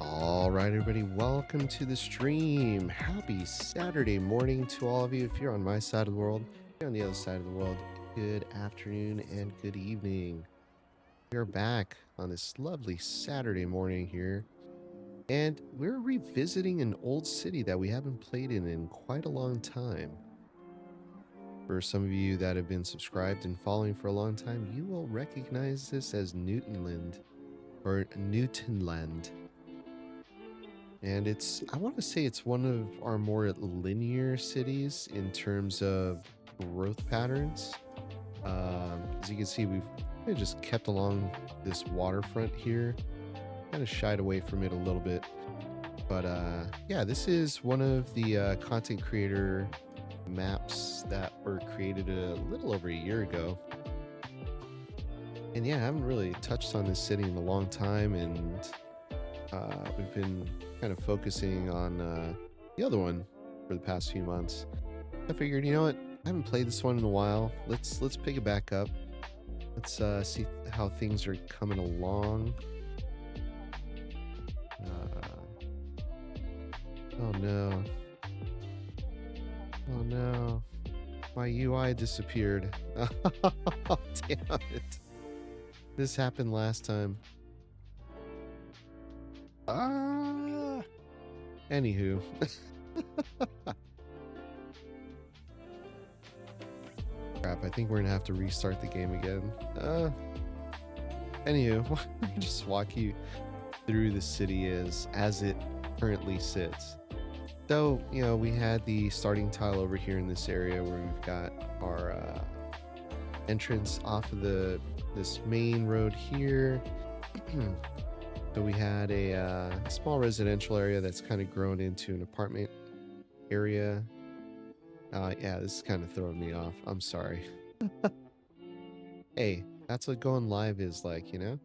All right, everybody, welcome to the stream. Happy Saturday morning to all of you. If you're on my side of the world, if you're on the other side of the world, good afternoon and good evening. We are back on this lovely Saturday morning here, and we're revisiting an old city that we haven't played in quite a long time. For some of you that have been subscribed and following for a long time, you will recognize this as Newtonland, or Newtonland. And I want to say it's one of our more linear cities in terms of growth patterns. As you can see, we've kind of just kept along this waterfront here, kind of shied away from it a little bit. But yeah, this is one of the content creator maps that were created a little over a year ago. And yeah, I haven't really touched on this city in a long time, and we've been kind of focusing on the other one for the past few months. I figured, you know what, I haven't played this one in a while. Let's pick it back up. Let's see how things are coming along. Oh no. Oh no. My UI disappeared. Oh, damn it. This happened last time. Anywho. Crap, I think we're gonna have to restart the game again. Anywho, just walk you through the city as it currently sits. So, you know, we had the starting tile over here in this area where we've got our entrance off of this main road here. So we had a small residential area that's kind of grown into an apartment area. Yeah, this is kind of throwing me off. I'm sorry. Hey, that's what going live is like, you know?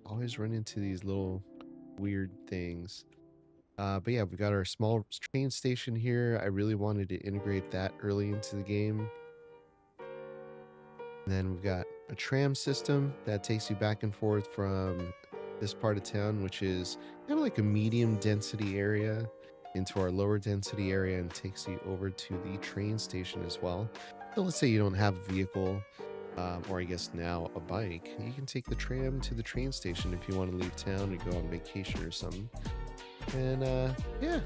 Always run into these little weird things. But yeah, we got our small train station here. I really wanted to integrate that early into the game. And then we've got a tram system that takes you back and forth from this part of town, which is kind of like a medium density area, into our lower density area, and takes you over to the train station as well. So let's say you don't have a vehicle, or I guess now a bike, you can take the tram to the train station if you want to leave town and go on vacation or something. And yeah,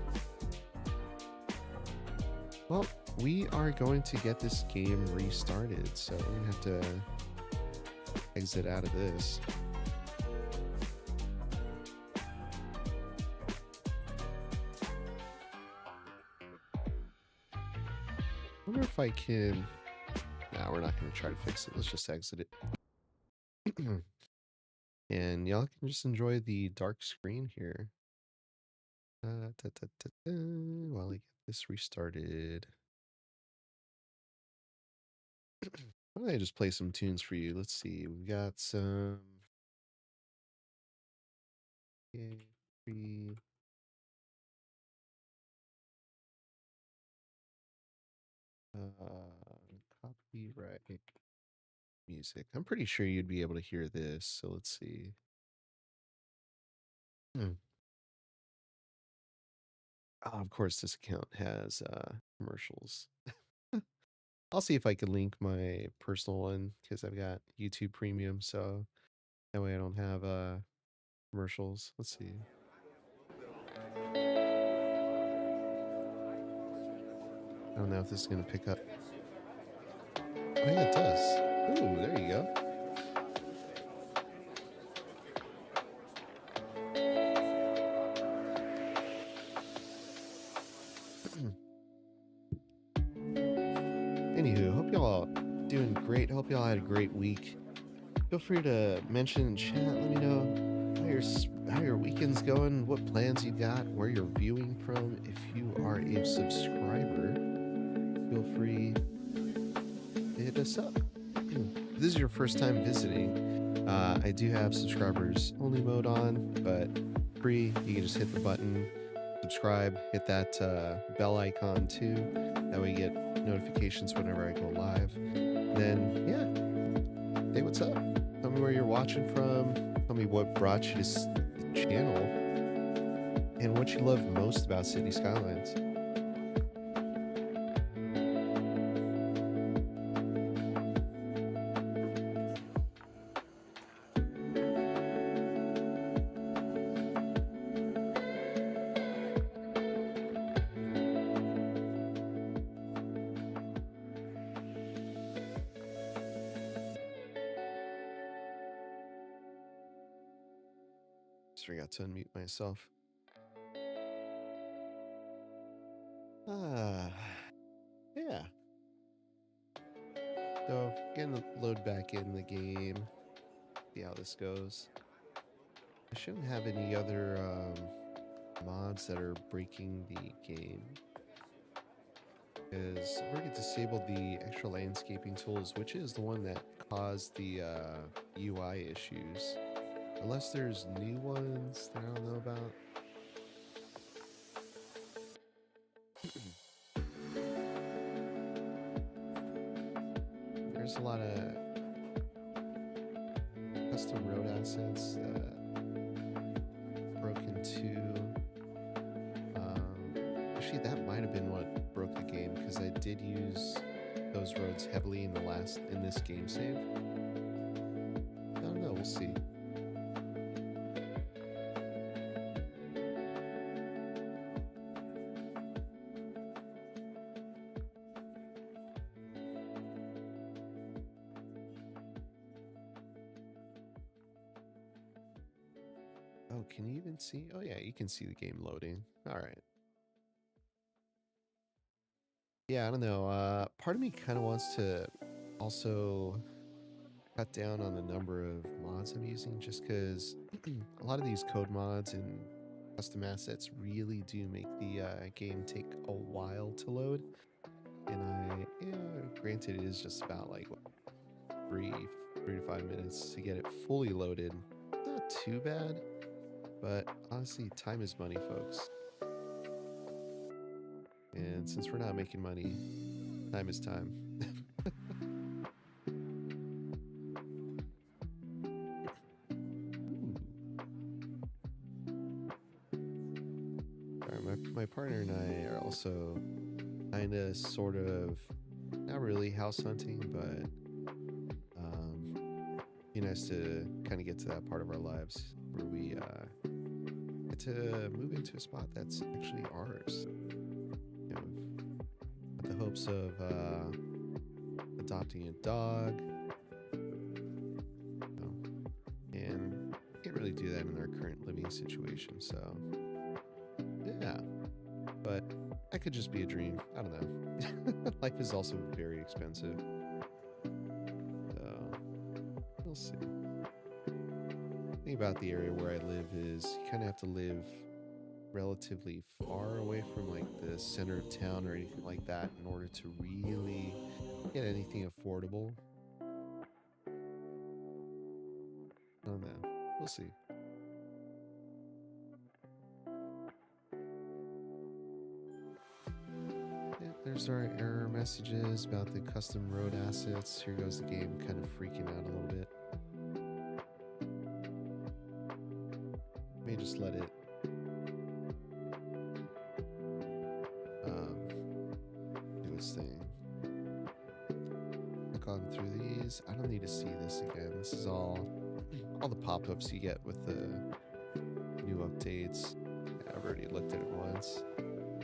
well, we are going to get this game restarted, so we're gonna have to exit out of this. wonder if I can... Nah, we're not going to try to fix it. Let's just exit it. And y'all can just enjoy the dark screen here. While I get this restarted. Why don't I just play some tunes for you? Let's see. We've got some... Okay, free... Copyright music. I'm pretty sure you'd be able to hear this, so let's see. Oh, of course, this account has commercials. I'll see if I can link my personal one because I've got YouTube Premium, so that way I don't have commercials. Let's see. I don't know if this is going to pick up. Oh, yeah, it does. Ooh, there you go. Anywho, hope y'all doing great. Hope y'all had a great week. Feel free to mention in chat. Let me know how your weekend's going, what plans you got, where you're viewing from. If you are a subscriber, feel free to hit us up. If this is your first time visiting, I do have subscribers only mode on, but free. You can just hit the button, subscribe, hit that bell icon too. That way you get notifications whenever I go live. Then, yeah, hey, what's up? Tell me where you're watching from. Tell me what brought you to the channel and what you love most about City Skylines. Just forgot to unmute myself. Yeah. So, getting load back in the game. See how this goes. I shouldn't have any other mods that are breaking the game, because I've already disabled the extra landscaping tools, which is the one that caused the UI issues. Unless there's new ones that I don't know about. There's a lot of custom road assets that broke into. Actually, that might have been what broke the game, because I did use those roads heavily in this game save. I don't know. We'll see. Oh, can you even see? Oh, yeah, you can see the game loading. All right. Yeah, I don't know. Part of me kind of wants to also cut down on the number of mods I'm using, just because a lot of these code mods and custom assets really do make the game take a while to load. And granted, it is just about like what, three to 5 minutes to get it fully loaded. Not too bad, but honestly, time is money, folks. And since we're not making money, time is time. Sorry, my partner and I are also kind of sort of not really house hunting, but be nice to kind of get to that part of our lives where we get to move into a spot that's actually ours. You know, with the hopes of adopting a dog. And can't really do that in our current living situation, so yeah. But That could just be a dream. I don't know. Life is also very expensive. So, we'll see. The thing about the area where I live is you kind of have to live relatively far away from like the center of town or anything like that in order to really get anything affordable. I don't know. We'll see. Yeah, there's our error messages about the custom road assets. Here goes the game kind of freaking out a little bit. May just let it do its thing. Click on through these. I don't need to see this again. This is all the pop-ups you get with the new updates. I've already looked at it once.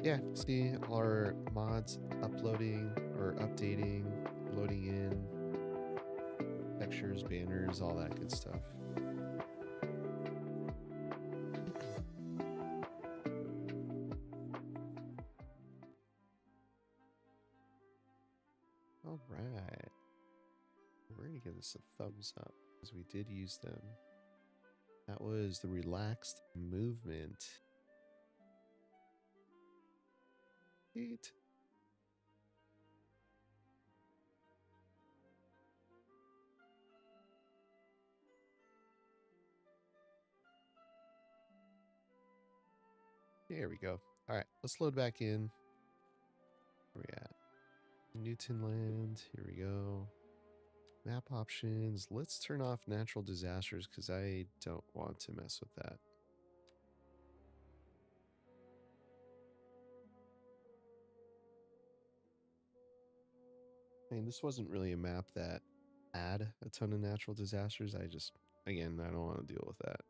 Yeah, see all our mods uploading or updating, loading in, textures, banners, all that good stuff. All right. We're going to give this a thumbs up because we did use them. That was the relaxed movement. Eight. There we go. All right, let's load back in. Where we at? Newtonland. Here we go. Map options. Let's turn off natural disasters because I don't want to mess with that. I mean, this wasn't really a map that had a ton of natural disasters. Again, I don't want to deal with that.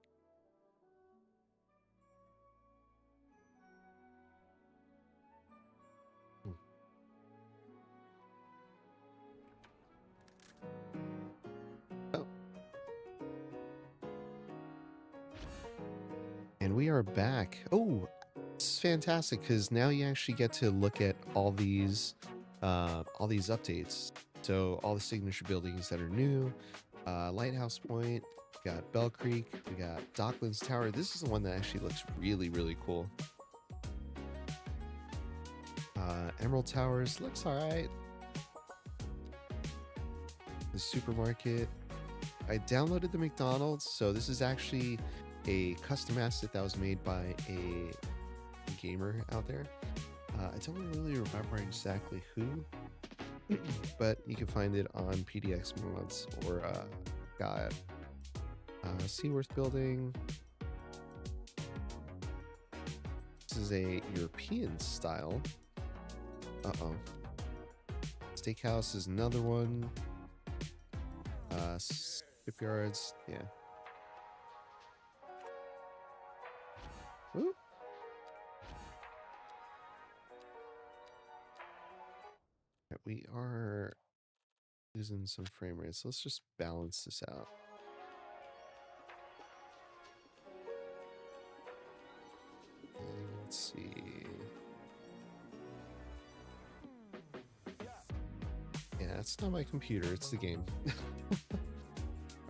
Oh. And we are back. Oh, this is fantastic because now you actually get to look at all these updates. So all the signature buildings that are new, Lighthouse Point, we got Bell Creek, we got Docklands Tower. This is the one that actually looks really, really cool. Emerald Towers looks all right. The supermarket. I downloaded the McDonald's, so this is actually a custom asset that was made by a gamer out there. I don't really remember exactly who, but you can find it on PDX mods or got Seaworth building. This is a European style. Steakhouse is another one. Shipyards, yeah. Ooh. We are losing some frame rates. So let's just balance this out. And let's see. Yeah, it's not my computer, it's the game.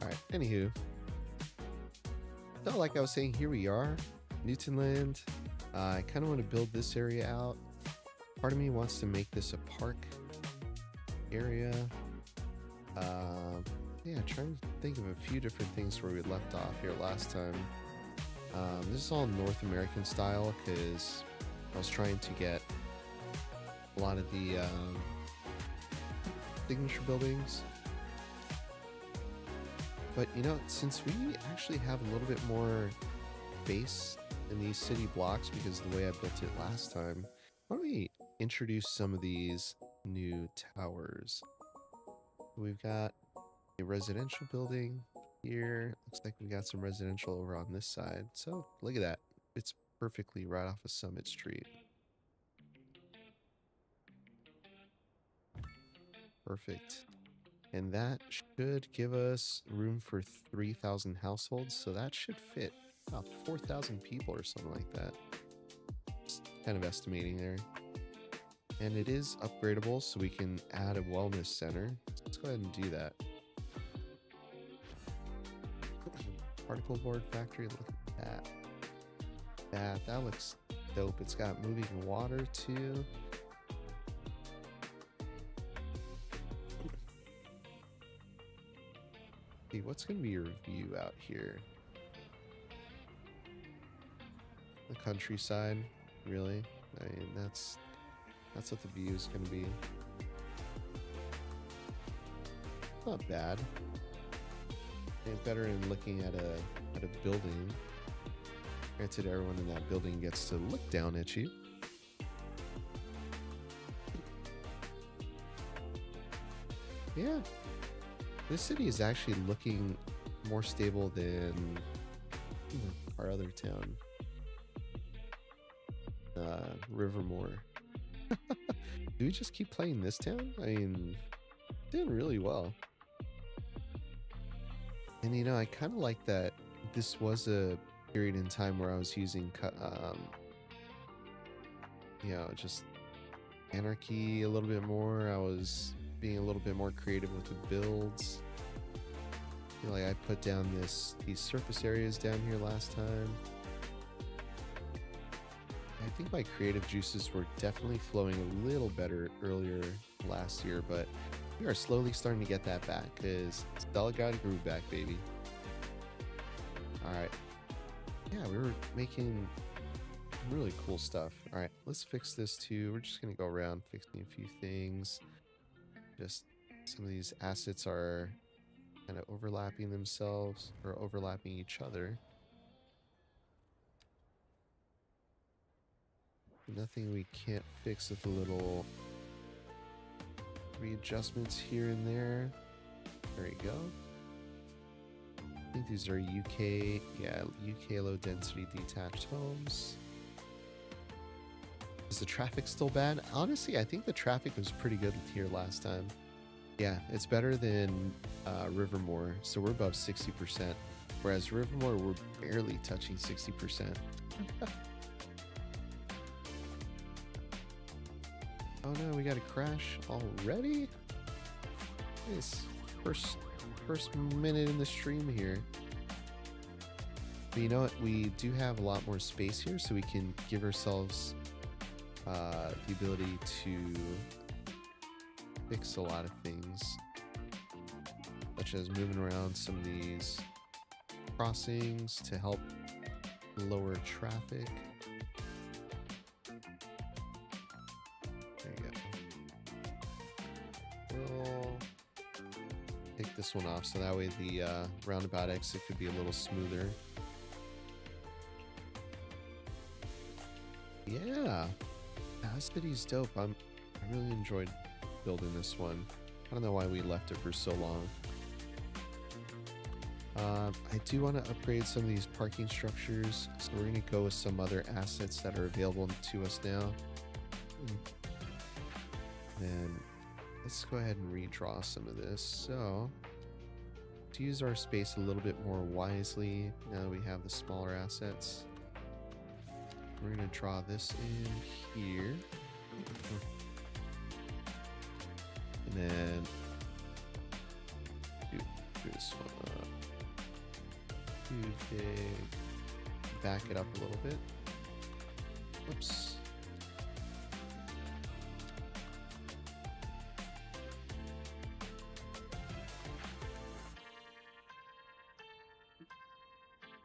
Alright, anywho. So like I was saying, here we are, Newtonland. I kind of want to build this area out. Part of me wants to make this a park area. Yeah, trying to think of a few different things where we left off here last time. This is all North American style because I was trying to get a lot of the signature buildings. But you know, since we actually have a little bit more base in these city blocks because of the way I built it last time, why don't we introduce some of these new towers? We've got a residential building here. Looks like we got some residential over on this side. So look at that. It's perfectly right off of Summit Street. Perfect. And that should give us room for 3,000 households. So that should fit about 4,000 people or something like that. Just kind of estimating there. And it is upgradable, so we can add a wellness center. Let's go ahead and do that. Particle board factory, look at that. That looks dope. It's got moving water too. See, what's going to be your view out here? The countryside, really? I mean, that's what the view is going to be. Not bad. And better than looking at a building. Granted, everyone in that building gets to look down at you. Yeah. This city is actually looking more stable than our other town. Rivermore. Do we just keep playing this town? I mean, doing really well. And you know, I kind of like that this was a period in time where I was using, you know, just anarchy a little bit more. I was being a little bit more creative with the builds. I feel like I put down these surface areas down here last time. I think my creative juices were definitely flowing a little better earlier last year, but we are slowly starting to get that back because Stella got a groove back, baby. Alright. Yeah, we were making really cool stuff. Alright, let's fix this too. We're just going to go around fixing a few things. Just some of these assets are kind of overlapping themselves or overlapping each other. Nothing we can't fix with a little readjustments here and there. There you go. I think these are UK, yeah, UK low density detached homes. Is the traffic still bad? Honestly, I think the traffic was pretty good here last time. Yeah, it's better than Rivermore, so we're above 60%. Whereas Rivermore, we're barely touching 60%. Oh no, we got a crash already? Nice. First minute in the stream here. But you know what? We do have a lot more space here, so we can give ourselves the ability to fix a lot of things, such as moving around some of these crossings to help lower traffic. Take this one off so that way the roundabout exit could be a little smoother. Yeah, this city's dope. I really enjoyed building this one. I don't know why we left it for so long. I do want to upgrade some of these parking structures, so we're going to go with some other assets that are available to us now. And let's go ahead and redraw some of this. So, to use our space a little bit more wisely, now that we have the smaller assets, we're going to draw this in here. And then do this one up. Too big. Back it up a little bit. Whoops.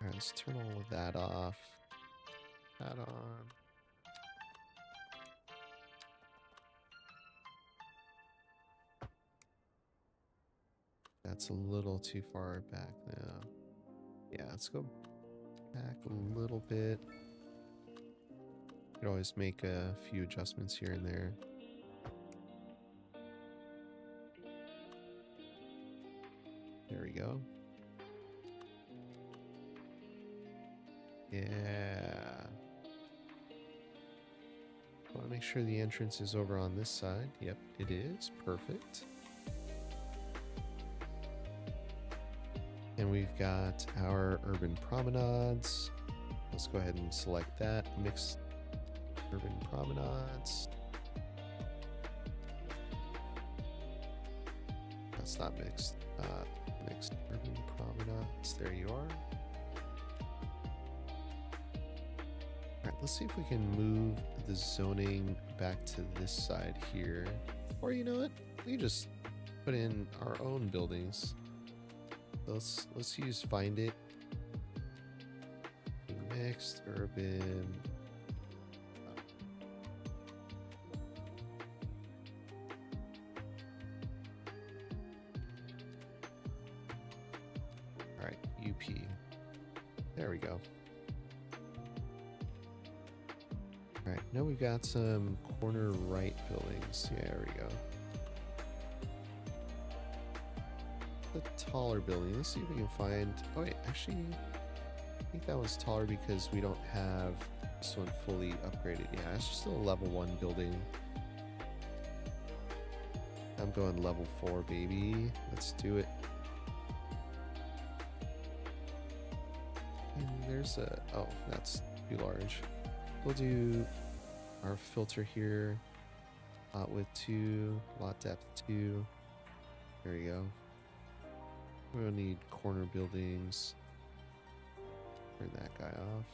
Alright, let's turn all of that off. That on. That's a little too far back now. Yeah, let's go back a little bit. You could always make a few adjustments here and there. There we go. Yeah. I want to make sure the entrance is over on this side. Yep, it is. Perfect. And we've got our urban promenades. Let's go ahead and select that. Mixed urban promenades. it's not mixed. Mixed urban promenades. There you are. Alright, let's see if we can move the zoning back to this side here. Or you know what? We just put in our own buildings. So let's use find it. Mixed urban. Alright, UP. There we go. Alright, now we've got some corner right buildings. Yeah, there we go. The taller building. Let's see if we can find... Oh wait, actually, I think that was taller because we don't have this one fully upgraded. Yeah, it's just still a level 1 building. I'm going level 4, baby. Let's do it. And there's a... Oh, that's too large. We'll do our filter here. Lot width 2, lot depth 2. There we go. We'll need corner buildings. Turn that guy off.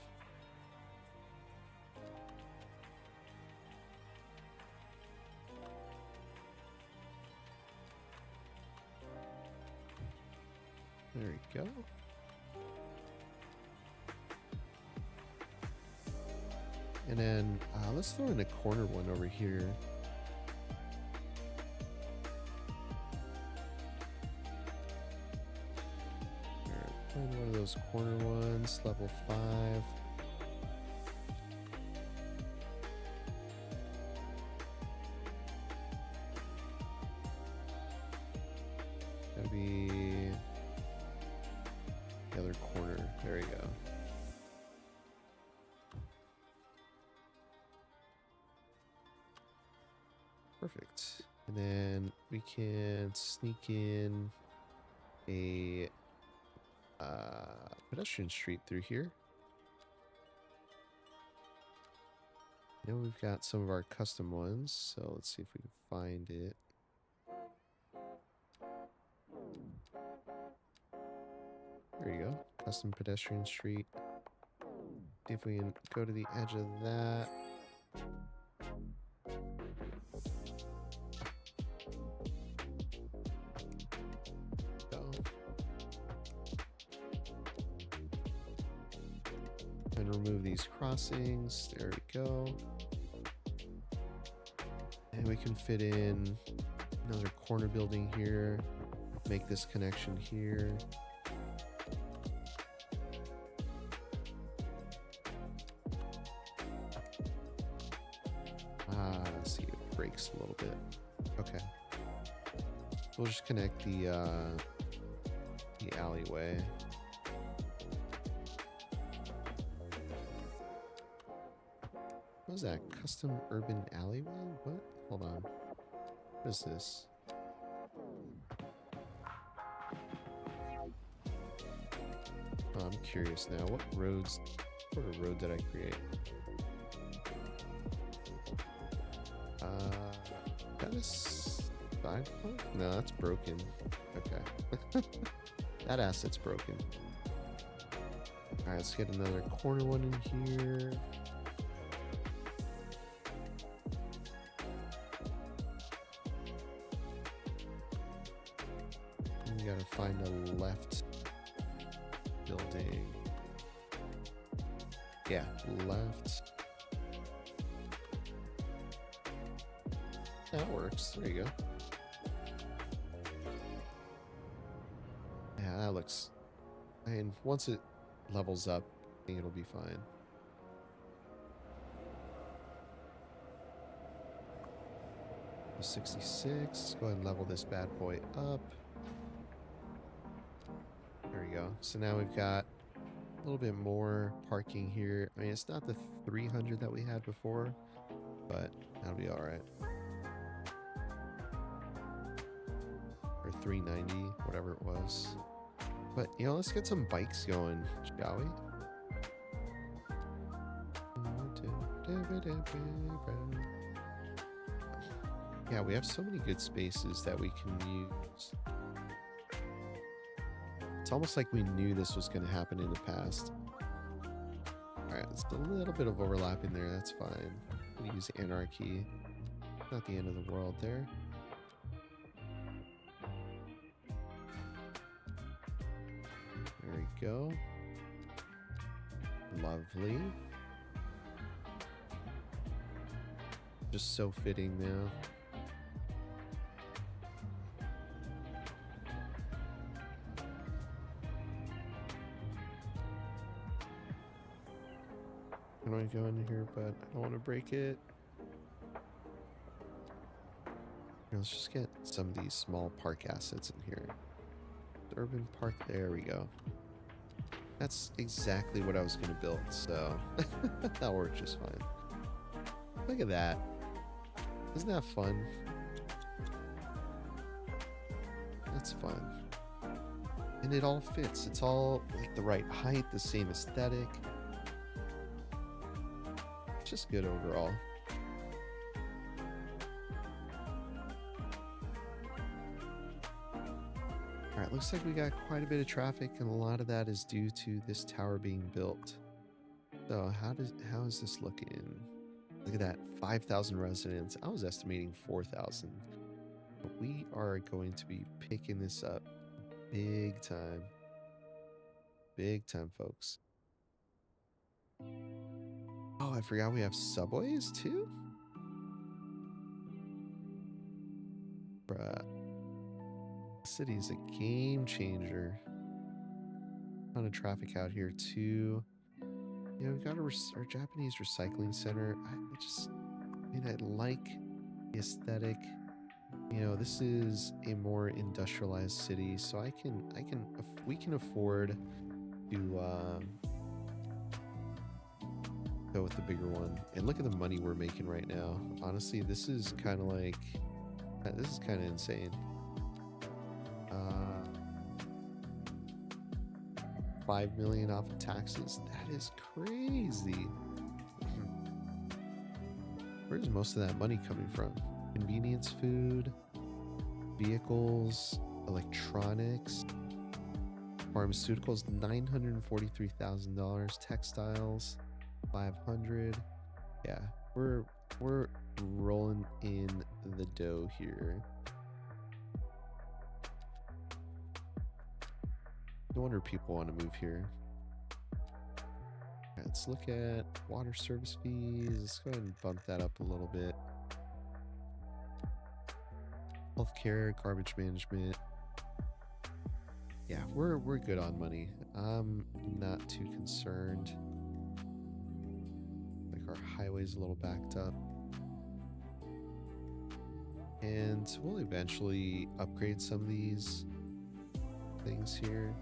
There we go. And then let's throw in a corner one over here. Find one of those corner ones, level 5. That'd be the other corner. There we go. Perfect. And then we can sneak in a pedestrian street through here. Now we've got some of our custom ones, so let's see if we can find it. There you go, custom pedestrian street. See if we can go to the edge of that. And remove these crossings. There we go. And we can fit in another corner building here. Make this connection here. See, it breaks a little bit. Okay. We'll just connect the alleyway. What is that? Custom urban alleyway? What? Hold on. What is this? Oh, I'm curious now. What roads? What sort of road did I create? Got a sidewalk? No, that's broken. Okay. That asset's broken. Alright, let's get another corner one in here. We gotta find a left building. Yeah, left. That works. There you go. Yeah, that looks... I mean, once it levels up, I think it'll be fine. The 66. Let's go ahead and level this bad boy up. There we go. So now we've got a little bit more parking here. I mean, it's not the 300 that we had before, but that'll be all right. Or 390, whatever it was. But, you know, let's get some bikes going, shall we? Yeah, we have so many good spaces that we can use. It's almost like we knew this was going to happen in the past. Alright, there's a little bit of overlap in there. That's fine. I'm gonna use anarchy. Not the end of the world there. There we go. Lovely. Just so fitting now. I want to go in here, but I don't want to break it. Let's just get some of these small park assets in here. Urban park, there we go. That's exactly what I was going to build, so that worked just fine. Look at that. Isn't that fun? That's fun. And it all fits. It's all like the right height, the same aesthetic. Just good overall. Alright, looks like we got quite a bit of traffic, and a lot of that is due to this tower being built. So how is this looking? Look at that, 5,000 residents. I was estimating 4,000. But we are going to be picking this up big time. Big time, folks. Oh, I forgot we have subways too? Bruh. The city is a game changer. Ton of traffic out here too. Yeah, we've got our Japanese recycling center. I like the aesthetic. You know, this is a more industrialized city, so we can afford to go with the bigger one. And look at the money we're making right now. Honestly, this is kind of like, this is kind of insane. 5 million off of taxes. That is crazy. Where's most of that money coming from? Convenience food, vehicles, electronics, pharmaceuticals, $943,000, textiles, 500. Yeah, we're rolling in the dough here. No wonder people want to move here. Right, let's look at water service fees. Let's go ahead and bump that up a little bit. Healthcare, garbage management. Yeah, we're good on money. I'm not too concerned. Like our highway's a little backed up. And we'll eventually upgrade some of these things here.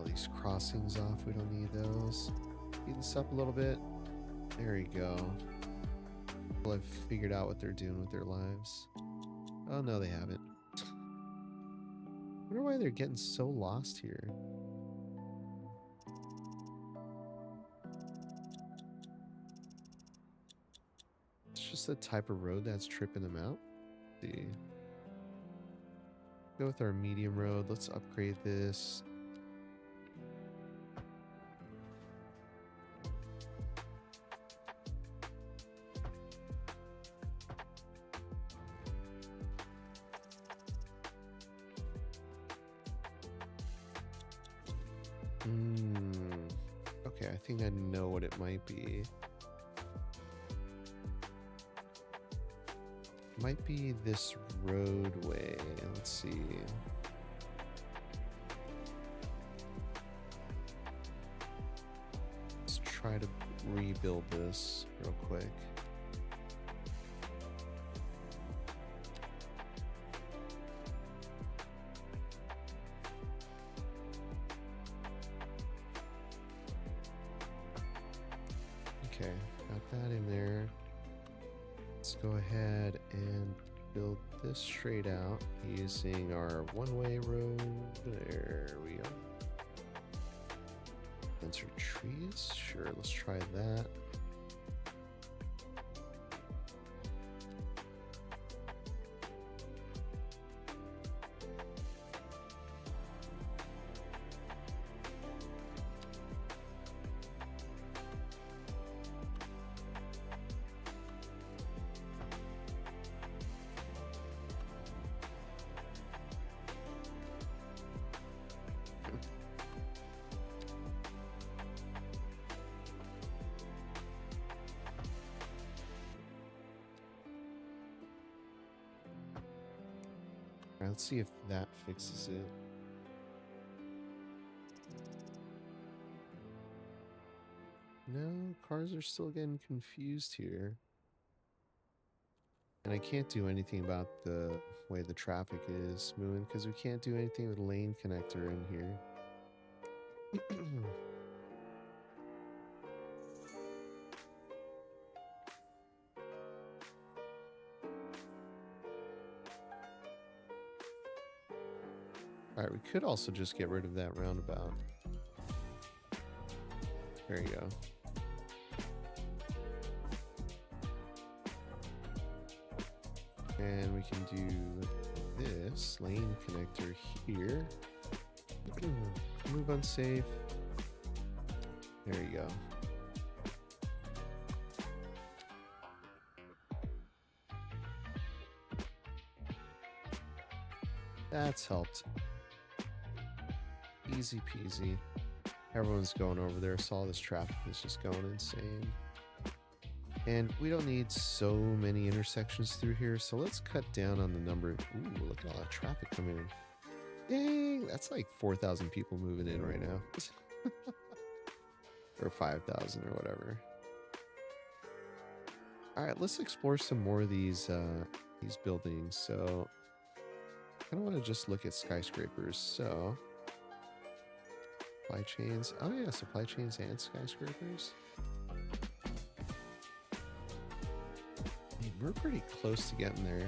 These crossings off, we don't need those. Speed this up a little bit. There you go. Well, I've figured out what they're doing with their lives. Oh no, they haven't. I wonder why they're getting so lost here. It's just the type of road that's tripping them out. Let's see. Go with our medium road. Let's upgrade this. Okay, I think I know what it might be. Might be this roadway. Let's see. Let's try to rebuild this real quick. Okay, Got that in there. Let's go ahead and build this straight out using our one-way road. There we go. Denser trees. Sure, let's try that. Alright, let's see if that fixes it. No, cars are still getting confused here. And I can't do anything about the way the traffic is moving because we can't do anything with lane connector in here. Alright, we could also just get rid of that roundabout. There you go. And we can do this lane connector here. Move unsafe. There you go. That's helped. Easy peasy. Everyone's going over there, so all this traffic is just going insane. And we don't need so many intersections through here, so let's cut down on the number. Ooh, look at all that traffic coming in. Dang, that's like 4,000 people moving in right now. Or 5,000 or whatever. Alright, let's explore some more of these buildings. So, I don't want to just look at skyscrapers, so... Supply chains. Oh yeah, supply chains and skyscrapers. We're pretty close to getting there.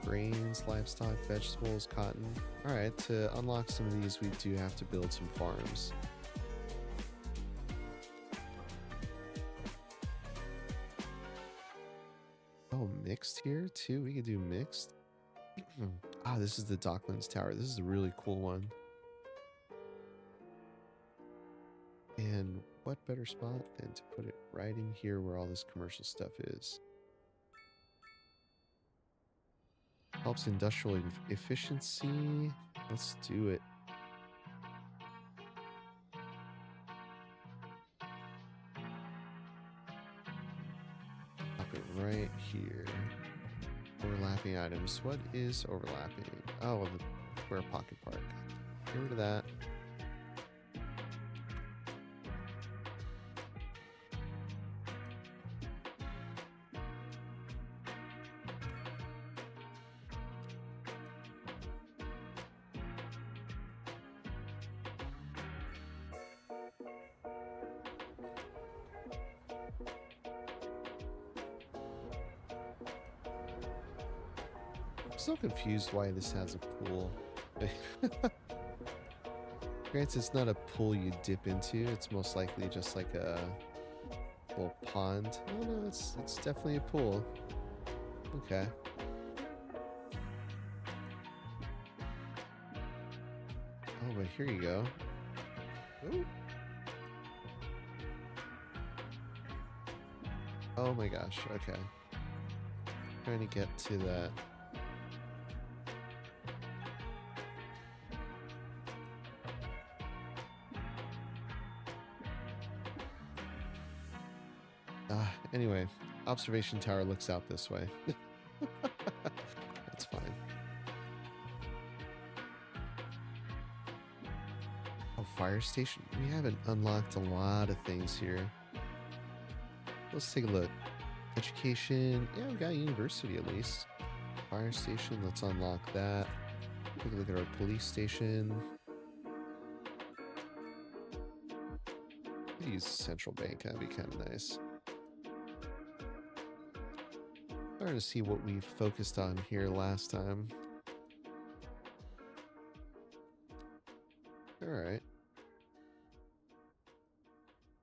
Grains, livestock, vegetables, cotton. Alright, to unlock some of these, we do have to build some farms. Oh, mixed here too? We could do mixed? Ah, this is the Docklands Tower. This is a really cool one. And what better spot than to put it right in here where all this commercial stuff is. Helps industrial efficiency. Let's do it. Pop it right here. Overlapping items. What is overlapping? Oh, well, the square pocket park. Get rid of that. So confused why this has a pool. Granted, it's not a pool you dip into. It's most likely just like a little pond. Oh no, it's definitely a pool. Okay. Oh, but here you go. Ooh. Oh my gosh. Okay. Trying to get to that. Anyway, observation tower looks out this way. That's fine. Oh, fire station. We haven't unlocked a lot of things here. Let's take a look. Education. Yeah, we got a university at least. Fire station. Let's unlock that. Take a look at our police station. Could use a central bank. That'd be kind of nice. Starting to see what we focused on here last time. All right.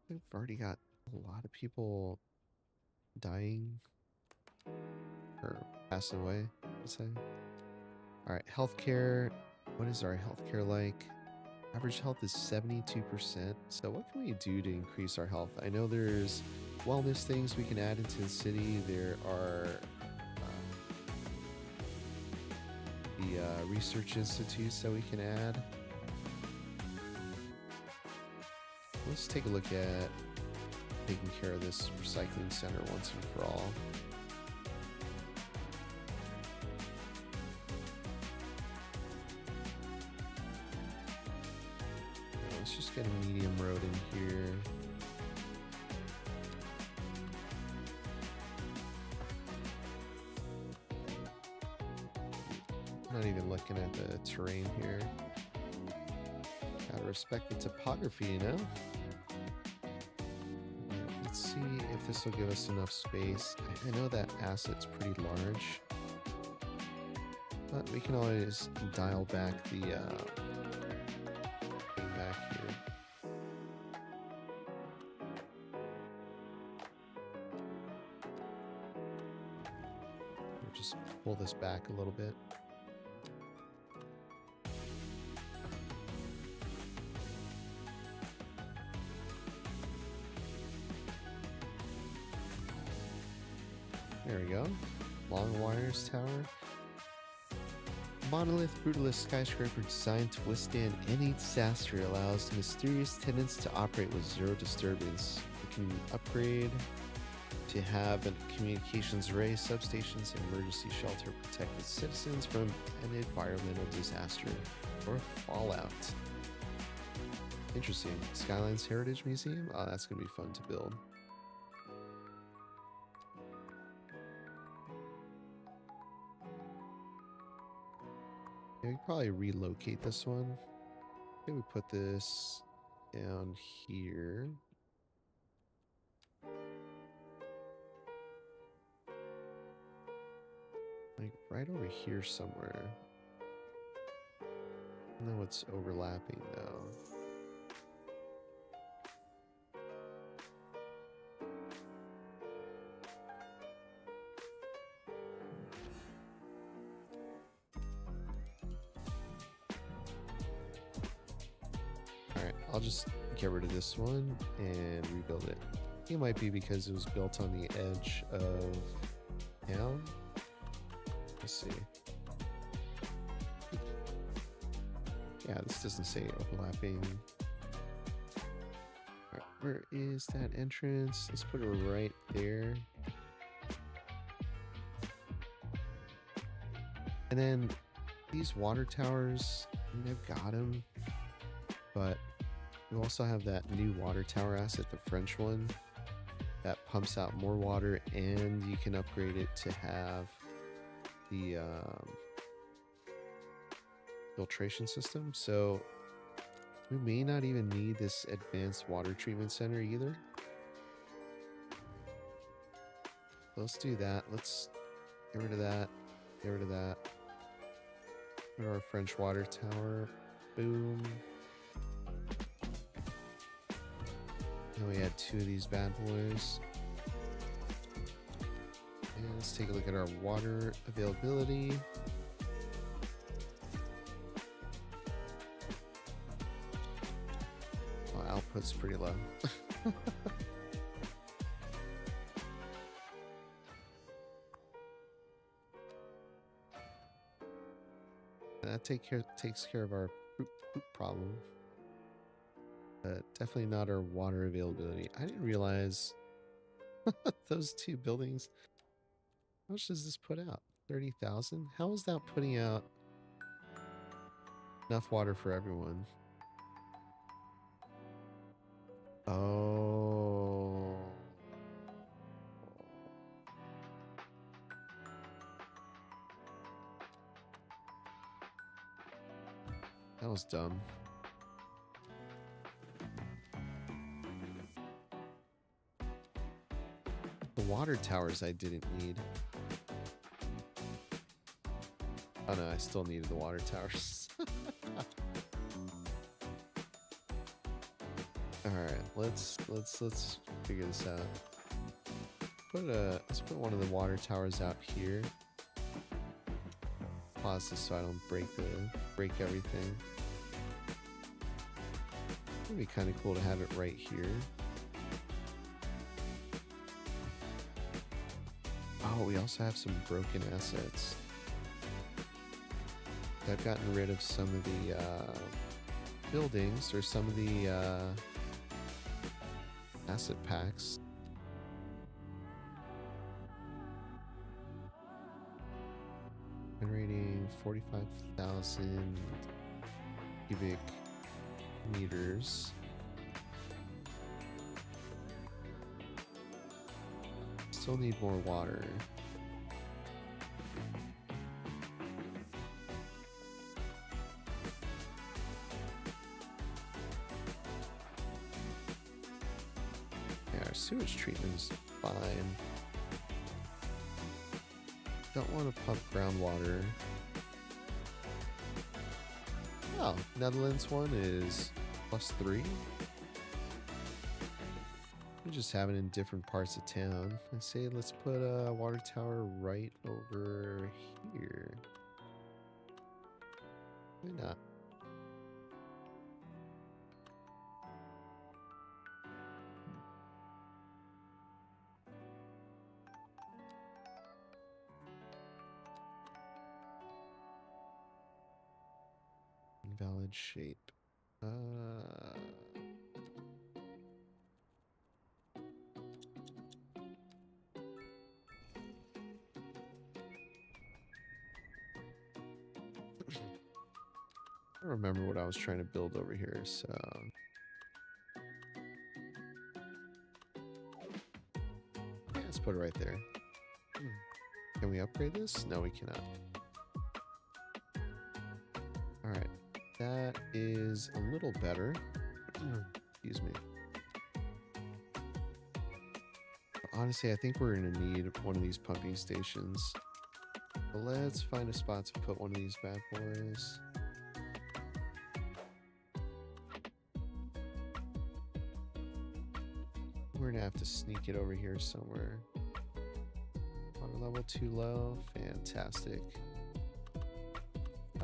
We've already got a lot of people dying or passing away, I'd say. All right, healthcare. What is our healthcare like? Average health is 72%. So what can we do to increase our health? I know there's wellness things we can add into the city. There are the research institutes that we can add. Let's take a look at taking care of this recycling center once and for all. Let's just get a medium road in here. Not even looking at the terrain here. Gotta respect the topography, you know? Let's see if this will give us enough space. I know that asset's pretty large, but we can always dial back the thing back here. Or just pull this back a little bit. There we go. Long wires tower. Monolith brutalist skyscraper designed to withstand any disaster allows mysterious tenants to operate with zero disturbance. It can upgrade to have a communications array, substations, and emergency shelter protect its citizens from an environmental disaster or fallout. Interesting. Skylines Heritage Museum? Oh, that's going to be fun to build. Yeah, we could probably relocate this one. I think we put this down here. Like right over here somewhere. I don't know what's overlapping though. I'll just get rid of this one and rebuild it. I think it might be because it was built on the edge of town. Let's see. Yeah, this doesn't say overlapping. All right, where is that entrance? Let's put it right there. And then these water towers, I've got them, but you also have that new water tower asset, the French one, that pumps out more water, and you can upgrade it to have the filtration system. So we may not even need this advanced water treatment center either. Let's do that. Let's get rid of that. Get rid of that. Put our French water tower. Boom. And we had two of these bad boys. And let's take a look at our water availability. Oh, output's pretty low. That takes care of our poop problem. But definitely not our water availability. I didn't realize those two buildings. How much does this put out? 30,000? How is that putting out enough water for everyone? Oh. That was dumb. the water towers I didn't need. Oh no, I still needed the water towers. Alright, let's figure this out. Let's put one of the water towers out here. Pause this so I don't break everything. It'd be kind of cool to have it right here. Oh, we also have some broken assets. I've gotten rid of some of the buildings or some of the asset packs. Generating 45,000 cubic meters. Still need more water. Yeah, our sewage treatment's fine. Don't want to pump groundwater. Oh, Netherlands one is +3. We just have it in different parts of town. I say let's put a water tower right over here. Why not? Invalid shape. I don't remember what I was trying to build over here, so yeah, let's put it right there. Can we upgrade this? No, we cannot. Alright, that is a little better. Excuse me. Honestly, I think we're gonna need one of these pumping stations. But let's find a spot to put one of these bad boys. We're gonna have to sneak it over here somewhere. Water level too low. Fantastic. I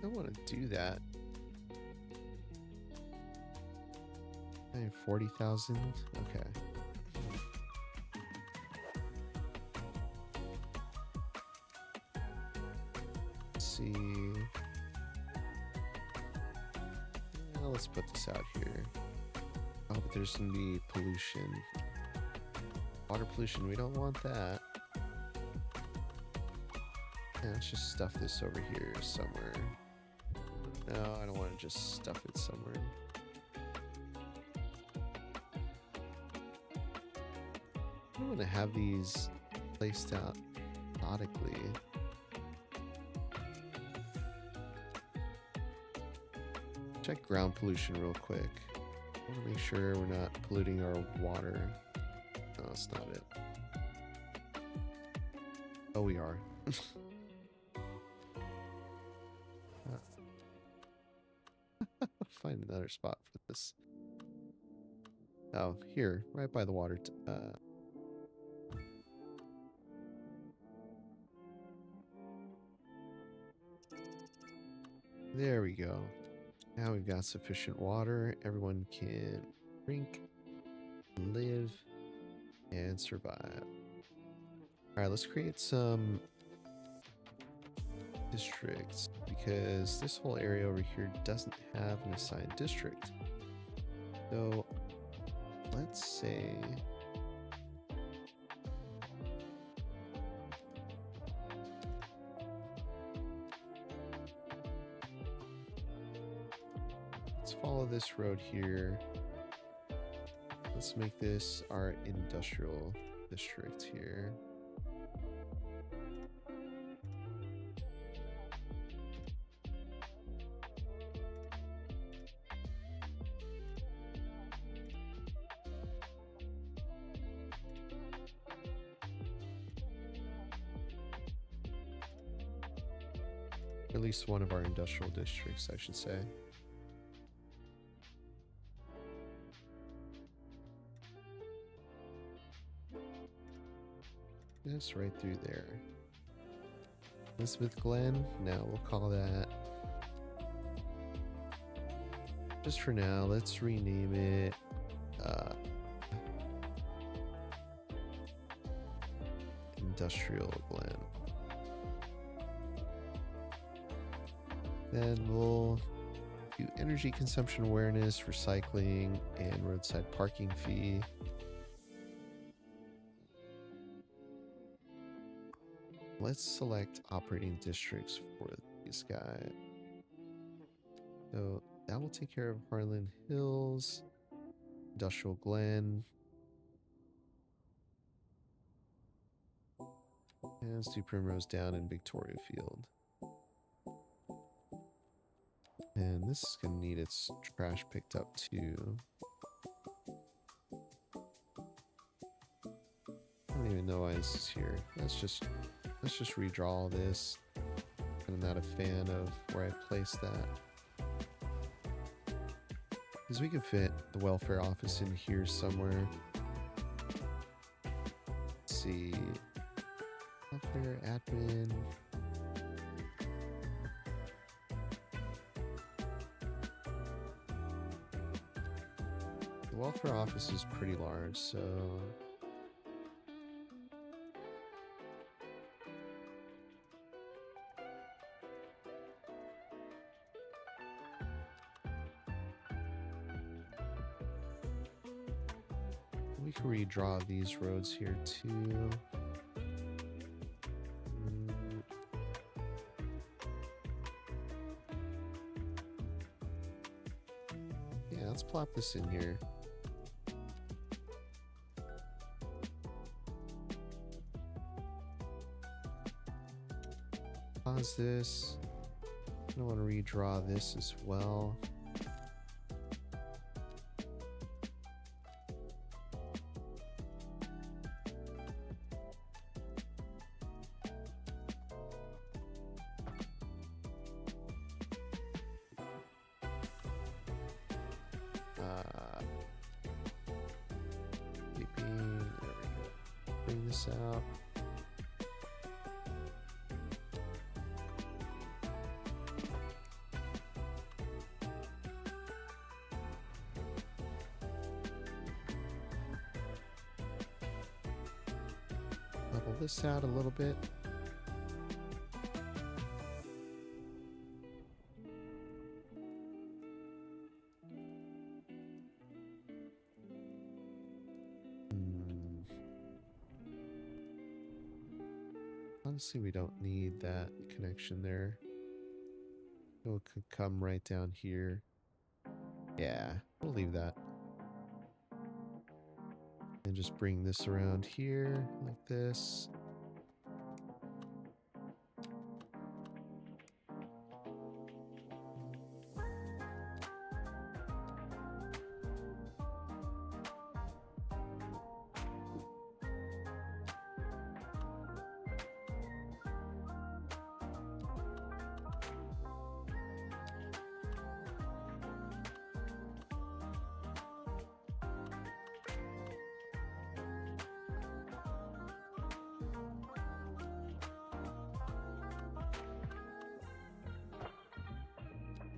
don't want to do that. I have 40,000. Okay. See. Well, let's put this out here. Oh, but there's gonna be pollution. Water pollution, we don't want that. Yeah, let's just stuff this over here somewhere. No, I don't want to just stuff it somewhere. I want to have these placed out methodically. Check ground pollution real quick. I want to make sure we're not polluting our water. No, that's not it. Oh, we are. Find another spot for this. Oh, here, right by the water. There we go. Now we've got sufficient water. Everyone can drink, live, and survive. All right, let's create some districts because this whole area over here doesn't have an assigned district. So let's say let's follow this road here. Let's make this our industrial district here. At least one of our industrial districts, I should say. Just right through there. Elizabeth Glen, now we'll call that. Just for now, let's rename it Industrial Glen. Then we'll do energy consumption awareness, recycling, and roadside parking fee. Let's select operating districts for these guys. So that will take care of Harlan Hills, Industrial Glen. And let's do Primrose Down and Victoria Field. And this is going to need its trash picked up too. I don't even know why this is here. Let's just redraw all this. I'm not a fan of where I placed that. Because we could fit the welfare office in here somewhere. Let's see. Welfare admin. The welfare office is pretty large, so we can redraw these roads here too. Yeah, let's plop this in here. Pause this. I want to redraw this as well. There we go. Bring this out. Level this out a little bit. Honestly, we don't need that connection there. It could come right down here. Yeah, we'll leave that. And just bring this around here like this.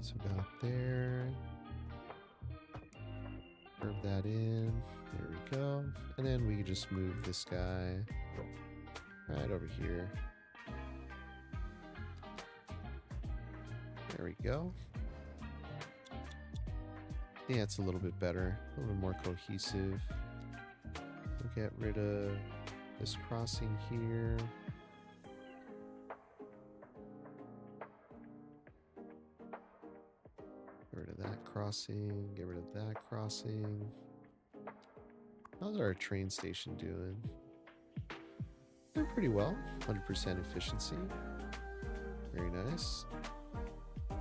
So about there. Curve that in. There we go. And then we can just move this guy right over here. There we go. Yeah, it's a little bit better. A little bit more cohesive. We'll get rid of this crossing here. Get rid of that crossing. Get rid of that crossing. How's our train station doing? doing pretty well. 100% efficiency. Very nice. Go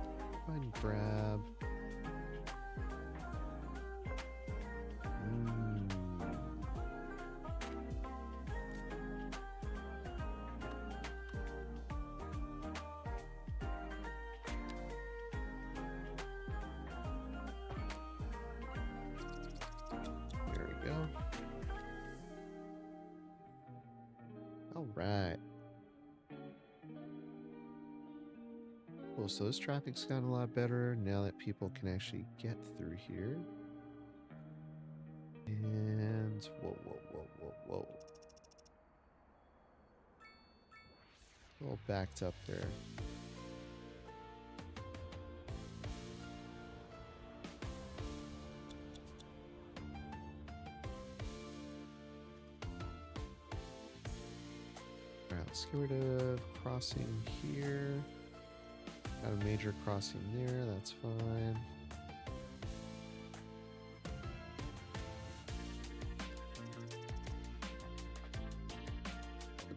ahead and grab. There we go. All right. Cool, so this traffic's gotten a lot better now that people can actually get through here. And whoa. A little backed up there. Alright, let's get rid of crossing here. Got a major crossing there, that's fine.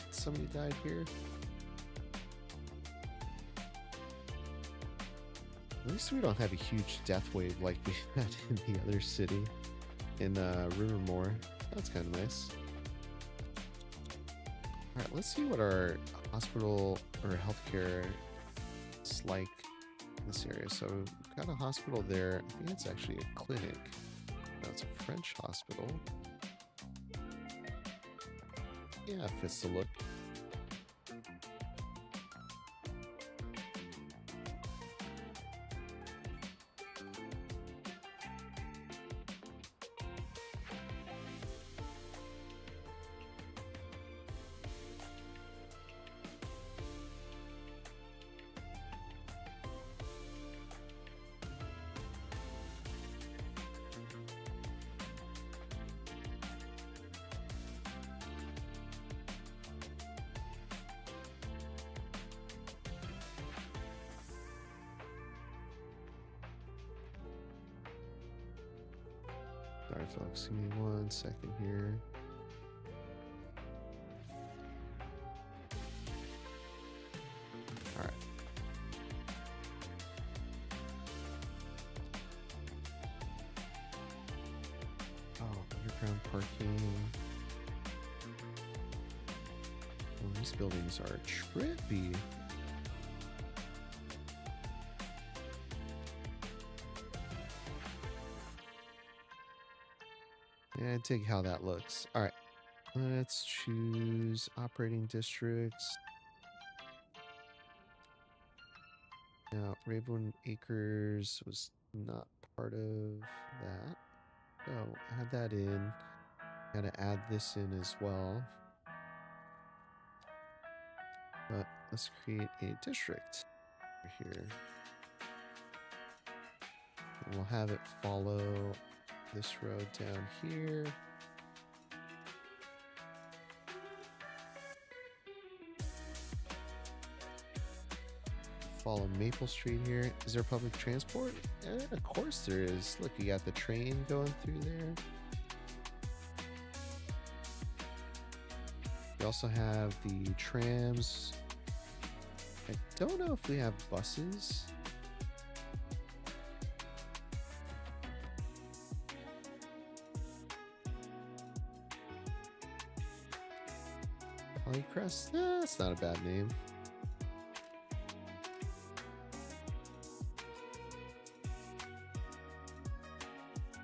Somebody died here. At least we don't have a huge death wave like we had in the other city in Rivermore. That's kind of nice. Alright, let's see what our hospital or healthcare is like in this area. So we've got a hospital there. I think it's actually a clinic. No, it's a French hospital. Yeah, fits the look. Sorry folks, give me 1 second here. Alright. Oh, underground parking. Oh, these buildings are trippy. Yeah, dig how that looks. All right, let's choose operating districts. Now, Raven Acres was not part of that. So, add that in. Gotta add this in as well. But let's create a district here. And we'll have it follow this road down here. Follow Maple Street here. Is there public transport? Of course there is. Look, you got the train going through there. We also have the trams. I don't know if we have buses. Polycrest? That's not a bad name.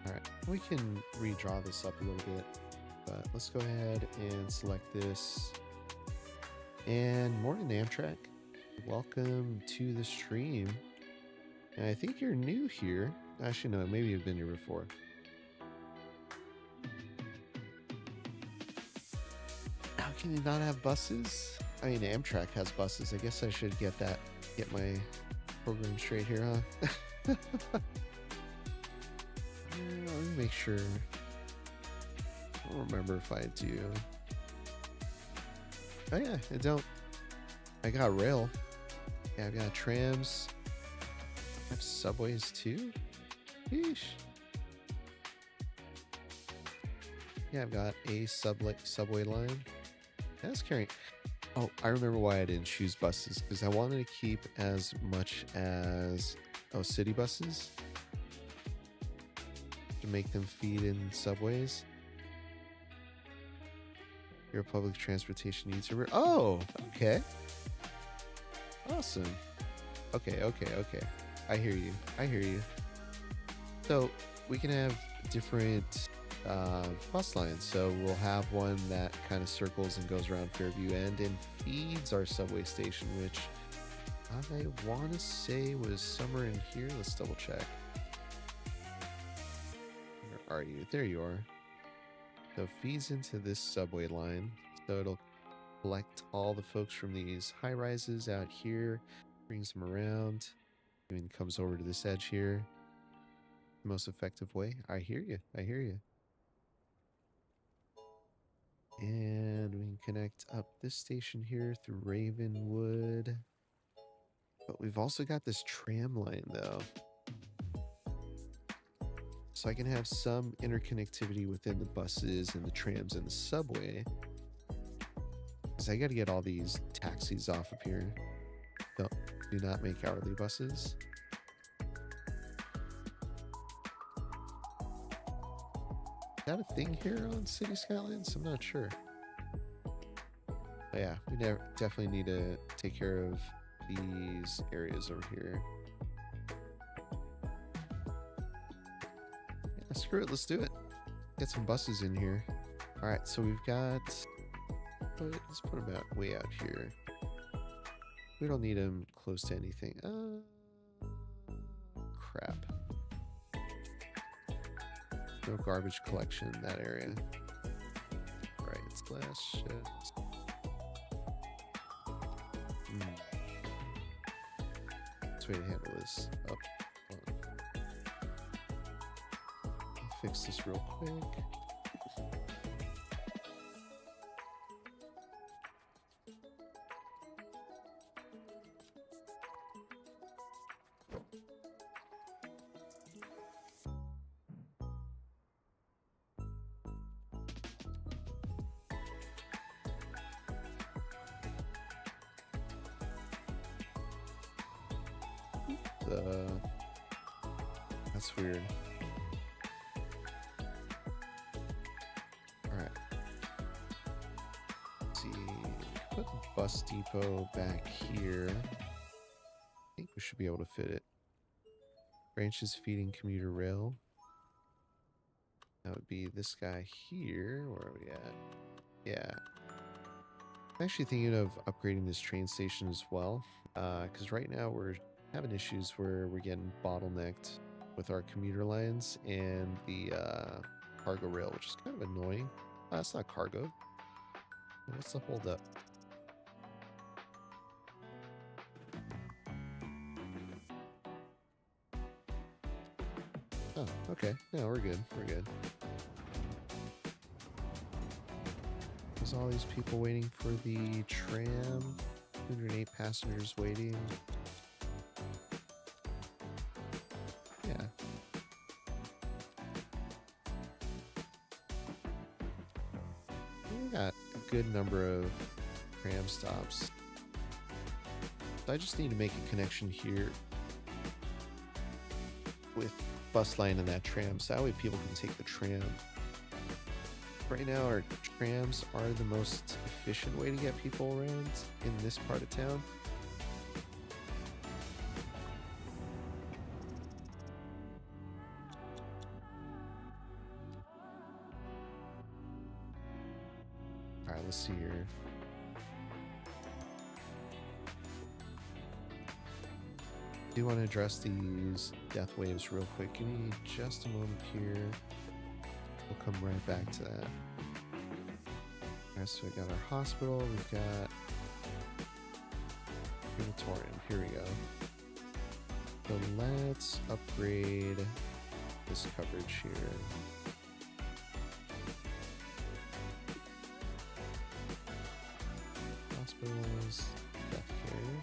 Alright, we can redraw this up a little bit, but let's go ahead and select this. And morning Amtrak, welcome to the stream. And I think you're new here. Actually, no, maybe you've been here before. How can you not have buses? I mean, Amtrak has buses. I guess I should get my program straight here, huh? Let me make sure. I don't remember if I do. Oh yeah, I don't. I got rail. Yeah, I've got trams. I have subways too. Yeesh. Yeah, I've got a subway line. That's carrying. Oh, I remember why I didn't choose buses, because I wanted to keep as much as city buses to make them feed in subways. Your public transportation needs a oh, okay. Awesome. Okay. I hear you. So we can have different bus lines. So we'll have one that kind of circles and goes around Fairview End and feeds our subway station, which I want to say was somewhere in here. Let's double check. Where are you? There you are. So it feeds into this subway line. So it'll collect all the folks from these high rises out here, brings them around, and comes over to this edge here. Most effective way. I hear you. And we can connect up this station here through Ravenwood. But we've also got this tram line though. So I can have some interconnectivity within the buses and the trams and the subway. Because I got to get all these taxis off up here. Do not make hourly buses. Is that a thing here on City Skylines? I'm not sure. But yeah, we definitely need to take care of these areas over here. Yeah, screw it, let's do it. Get some buses in here. Alright, so we've got... let's put them way out here. We don't need them close to anything. Crap. No garbage collection in that area. Right, it's glass sheds. Let's way to handle this. Up. Fix this real quick. That's weird. All right. Let's see. Put the bus depot back here. I think we should be able to fit it. Branches feeding commuter rail. That would be this guy here. Where are we at? Yeah. I'm actually thinking of upgrading this train station as well. Because right now we're having issues where we're getting bottlenecked with our commuter lines and the cargo rail, which is kind of annoying. It's not cargo. What's the holdup? Oh, okay. No, we're good. We're good. There's all these people waiting for the tram. 208 passengers waiting. Yeah. We got a good number of tram stops. So I just need to make a connection here with bus line and that tram, so that way people can take the tram. Right now our trams are the most efficient way to get people around in this part of town. Alright, let's see here. I do want to address these death waves real quick. Give me just a moment here. We'll come right back to that. Alright, so we got our hospital, we've got crematorium. Here we go. So let's upgrade this coverage here. Hospitals, death care.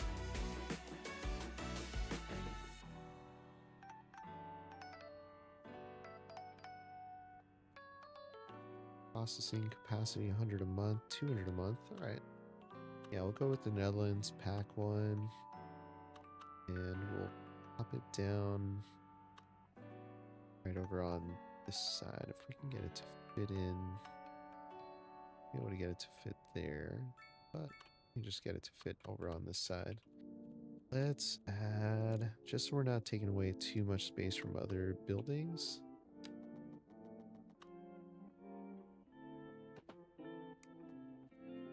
Processing capacity 100 a month, 200 a month. All right. Yeah, we'll go with the Netherlands pack one. And we'll pop it down right over on this side. If we can get it to fit in, be able to get it to fit there. But we can just get it to fit over on this side. Let's add, just so we're not taking away too much space from other buildings.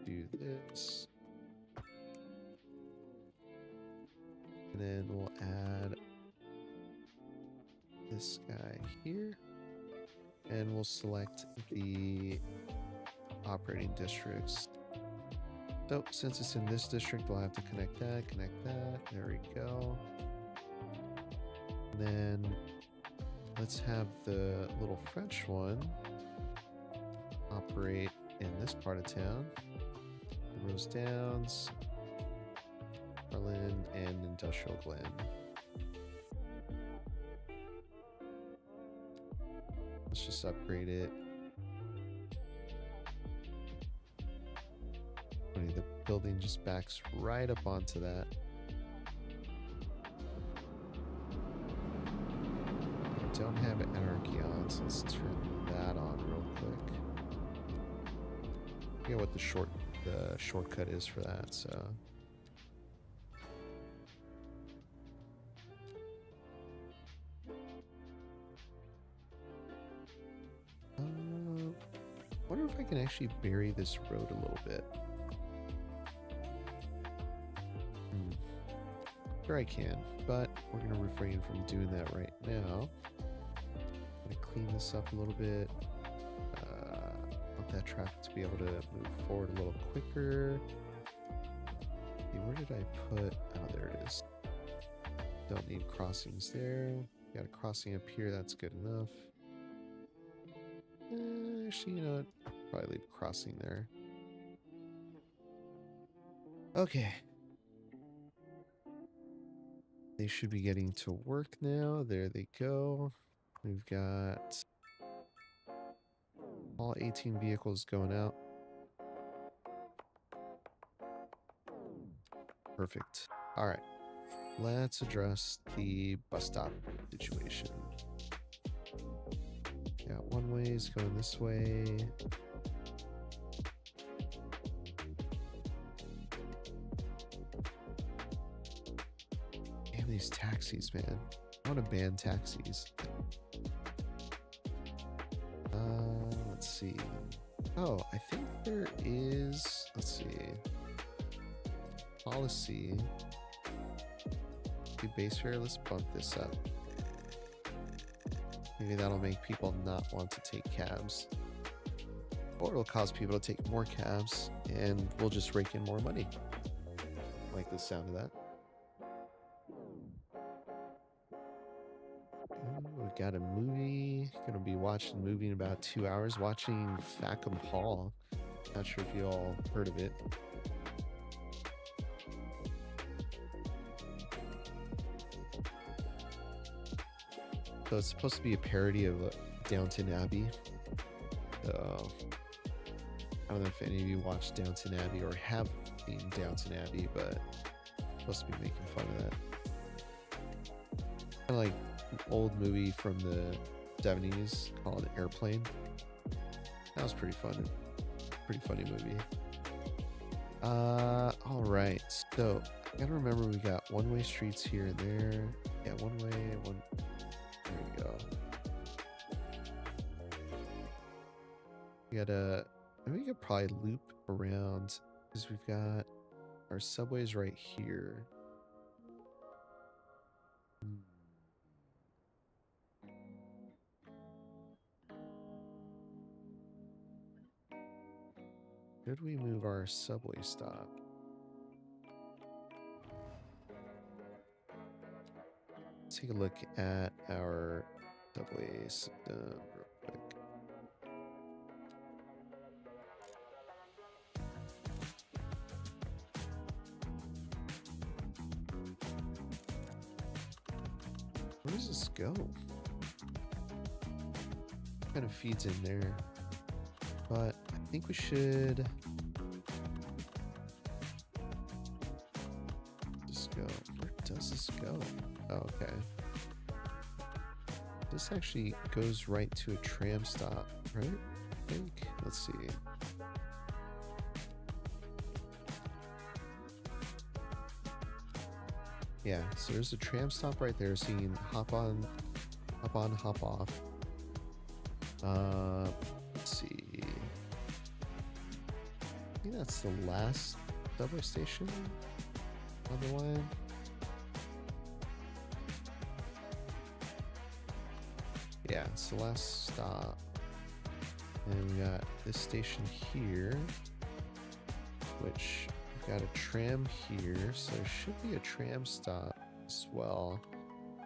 Do this. And then we'll add this guy here. And we'll select the operating districts. So since it's in this district, we'll have to connect that. There we go. And then let's have the little French one operate in this part of town. Rose Downs, Berlin, and Industrial Glen. Let's just upgrade it. The building just backs right up onto that. I don't have anarchy on, so let's turn that on real quick. I forget what the shortcut is for that, so. Wonder if I can actually bury this road a little bit. Sure I can, but we're going to refrain from doing that right now. I'm going to clean this up a little bit. Want that traffic to be able to move forward a little quicker. Okay, where did I put? Oh, there it is. Don't need crossings there. Got a crossing up here, that's good enough. Actually, you know what? Probably leave a crossing there. Okay. They should be getting to work now. There they go. We've got all 18 vehicles going out. Perfect. All right. Let's address the bus stop situation. Got one ways going this way. Damn these taxis, man. I want to ban taxis. Let's see. Oh, I think there is, let's see. Policy. Okay, base fare, let's bump this up. Maybe that'll make people not want to take cabs. Or it'll cause people to take more cabs and we'll just rake in more money. Like the sound of that. Ooh, we got a movie. Gonna be watching a movie in about 2 hours. Watching Fackham Hall. Not sure if you all heard of it. So it's supposed to be a parody of Downton Abbey. So I don't know if any of you watched Downton Abbey or have seen Downton Abbey, but I'm supposed to be making fun of that. Kind of like an old movie from the 70s called Airplane. That was pretty fun. Pretty funny movie. All right. So I gotta remember we got one-way streets here and there. Yeah, one way, one. There we go. We gotta. We could probably loop around because we've got our subways right here. Could we move our subway stop? Let's take a look at our subway system real quick. Where does this go? Kind of feeds in there. But I think we should just go. Where does this go? Oh, okay. This actually goes right to a tram stop, right? I think. Let's see. Yeah, so there's a tram stop right there, so you can hop on, hop off. Let's see. I think that's the last subway station on the line. Yeah, it's the last stop. And we got this station here, which we've got a tram here, so there should be a tram stop as well,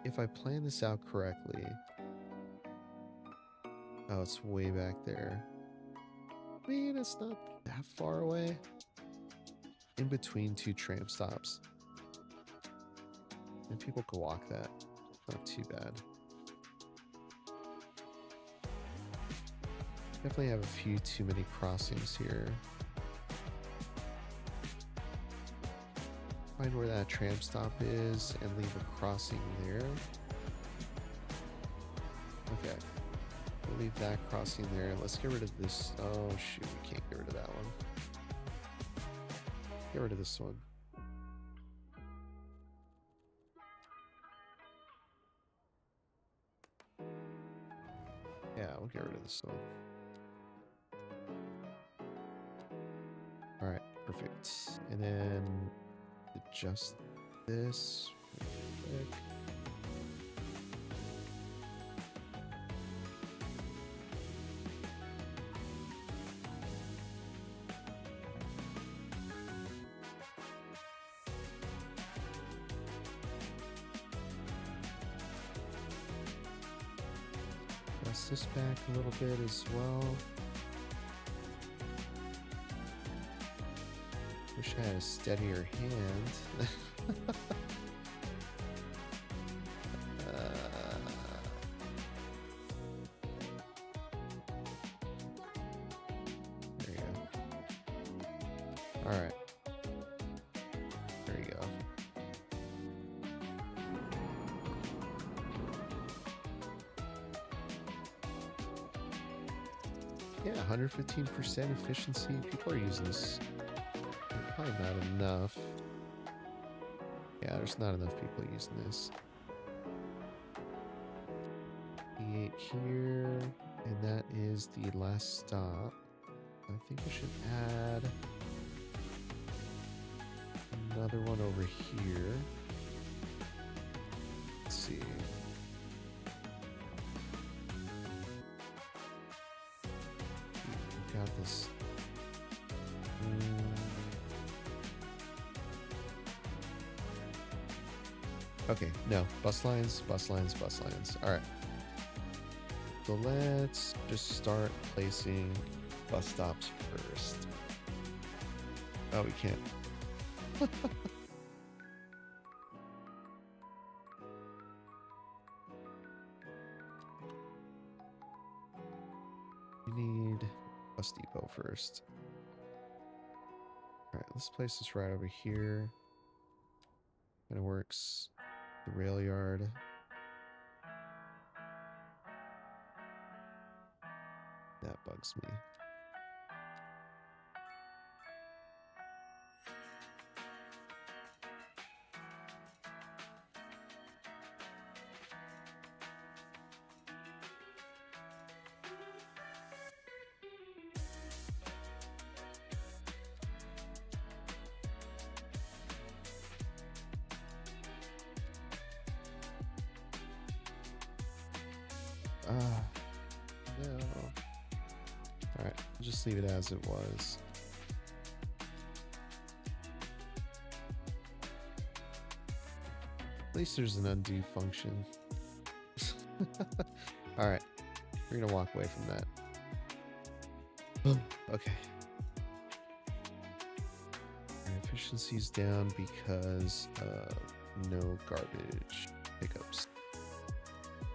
if I plan this out correctly. Oh, it's way back there. I mean, it's not that far away. In between two tram stops. And people can walk that. Not too bad. Definitely have a few too many crossings here. Find where that tram stop is and leave a crossing there. Okay. We'll leave that crossing there. Let's get rid of this. Oh shoot, we can't get rid of that one. Get rid of this one. Yeah, we'll get rid of this one. Alright, perfect. And then adjust this real quick. Press this back a little bit as well. Wish I had a steadier hand. There you go. Alright. There you go. Yeah, 115% efficiency. People are using this. Probably not enough. Yeah, there's not enough people using this. E8 here, and that is the last stop. I think we should add another one over here. Let's see. We've got this. Okay, no. Bus lines, bus lines, bus lines. Alright. So let's just start placing bus stops first. Oh, we can't. We need bus depot first. Alright, let's place this right over here. Kind of works. The rail yard. That bugs me. No. Alright, just leave it as it was. At least there's an undo function. Alright, we're gonna walk away from that. Okay. Our efficiency's down because of no garbage pickups.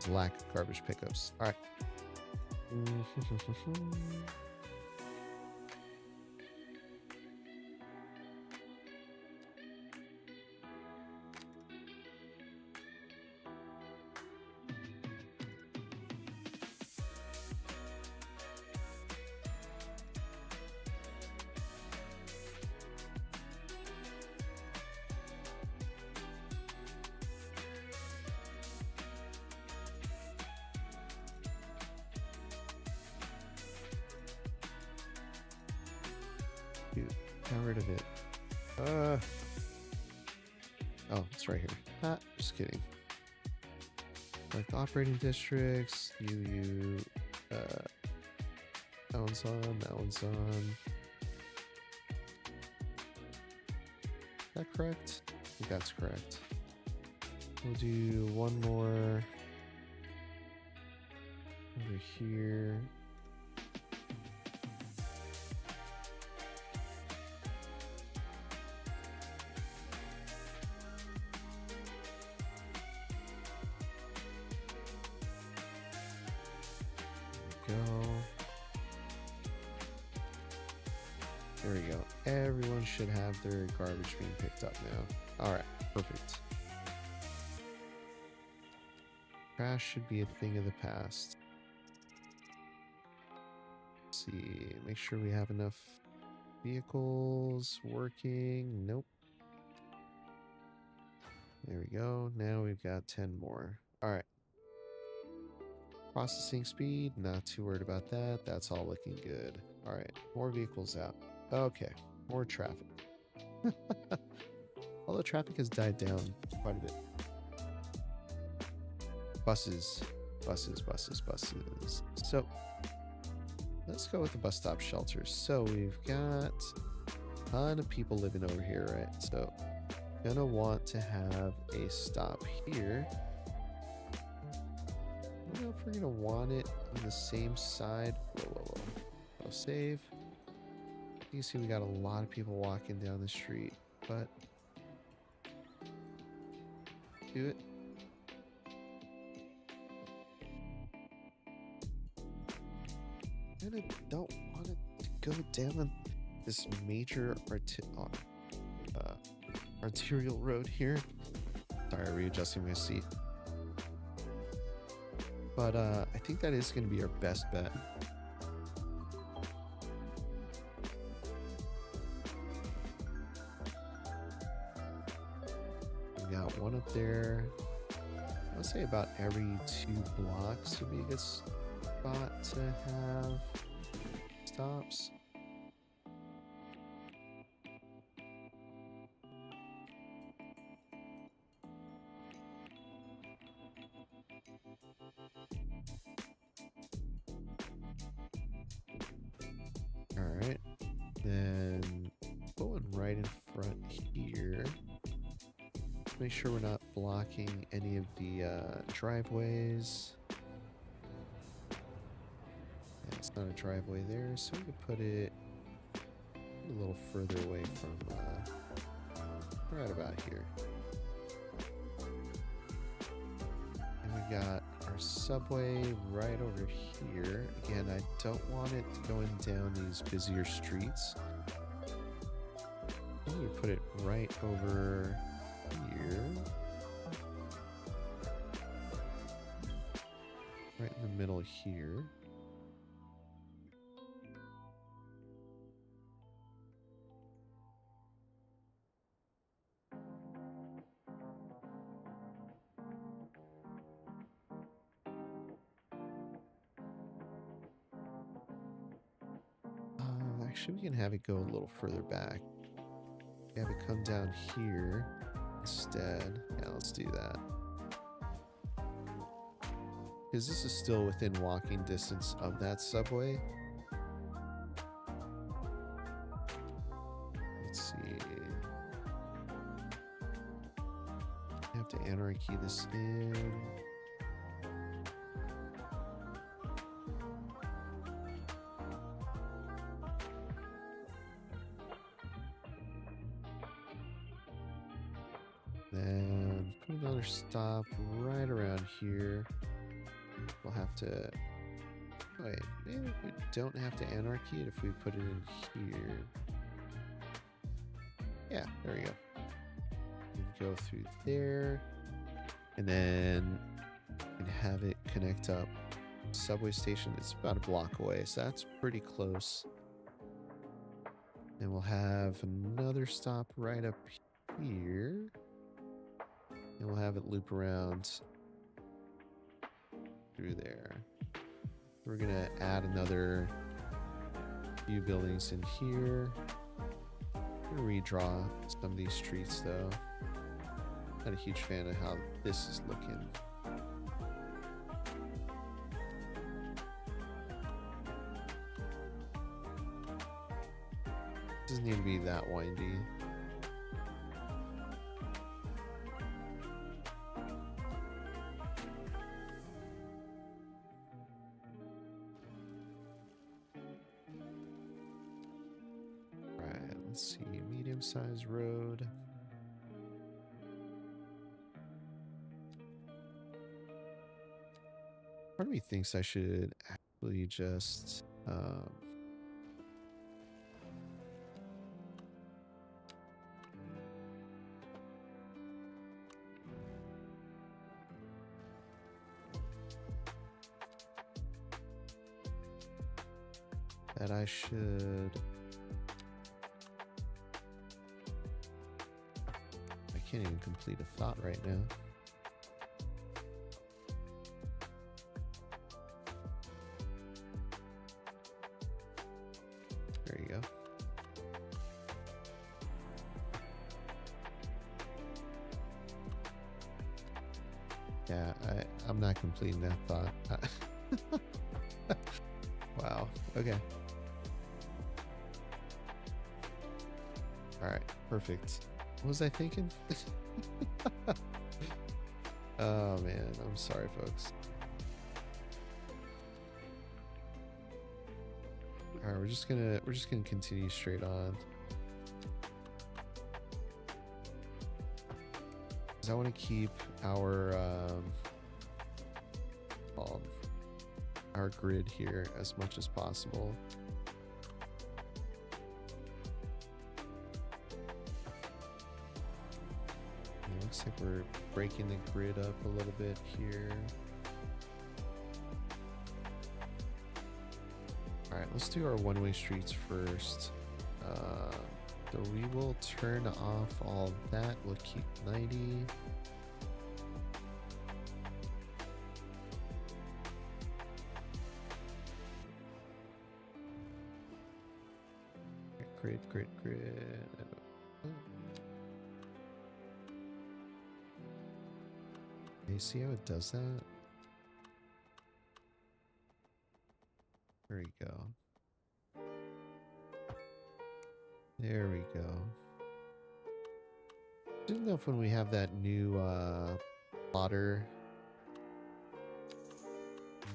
Lack of garbage pickups. Alright. Shoot, got rid of it. Oh, it's right here. Just kidding. Like the operating districts, that one's on, that one's on. Is that correct? I think that's correct. We'll do one more over here. There we go. Everyone should have their garbage being picked up now. Alright, perfect. Trash should be a thing of the past. Let's see, make sure we have enough vehicles working. Nope. There we go. Now we've got 10 more. Alright. Processing speed, not too worried about that. That's all looking good. Alright, more vehicles out. Okay, more traffic. Although traffic has died down quite a bit. Buses. So, let's go with the bus stop shelters. So, we've got a ton of people living over here, right? So, gonna want to have a stop here. I don't know if we're gonna want it on the same side. Whoa. Oh, save. You can see we got a lot of people walking down the street, but do it. I kind of don't want it to go down this major arterial road here. Sorry, readjusting my seat. But I think that is going to be our best bet. We got one up there. I would say about every 2 blocks would be a good spot to have stops. Alright, then going right in front here. Make sure we're not blocking any of the driveways. Yeah, it's not a driveway there, so we could put it a little further away from right about here. And we got our subway right over here. Again, I don't want it going down these busier streets. I'm going to put it right over here. Right in the middle here. Actually, we can have it go a little further back. Have it come down here instead. Yeah, let's do that. Because this is still within walking distance of that subway. Let's see. I have to anarchy this in. Then put another stop right around here. We'll have to... Wait, maybe we don't have to anarchy it if we put it in here. Yeah, there we go. We go through there. And then we can have it connect up. Subway station is about a block away, so that's pretty close. And we'll have another stop right up here. And we'll have it loop around through there. We're gonna add another few buildings in here. redraw some of these streets though. Not a huge fan of how this is looking. Doesn't need to be that windy. Right, let's see, medium-sized road. Part of me thinks I should actually just that I should. I can't even complete a thought right now. There you go. Yeah, I'm not completing that thought. Wow. Okay. All right. Perfect. What was I thinking? Oh man, I'm sorry, folks. All right, we're just gonna continue straight on. 'Cause I want to keep our grid here as much as possible. It looks like we're breaking the grid up a little bit here. All right, let's do our one-way streets first. So we will turn off all that. We'll keep 90. Grid. You see how it does that? There we go. There we go. Didn't know if when we have that new plotter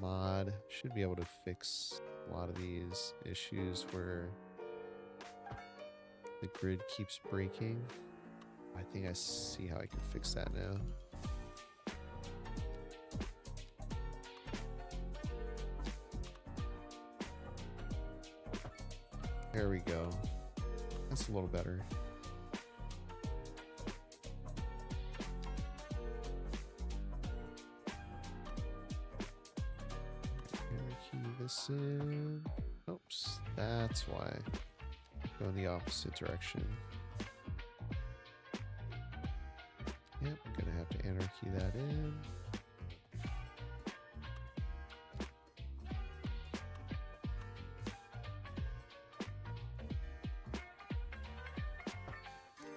mod, should be able to fix a lot of these issues where the grid keeps breaking. I think I see how I can fix that now. There we go. That's a little better. Key this in. Oops, that's why. Go in the opposite direction. Yep, I'm gonna have to anarchy that in.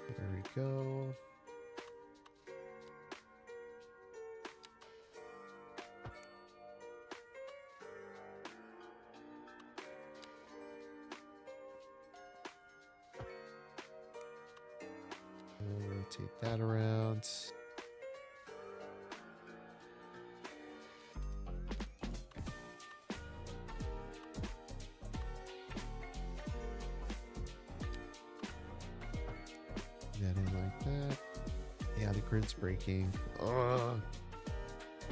There we go. We'll rotate that around. That in like that. Yeah, the grid's breaking.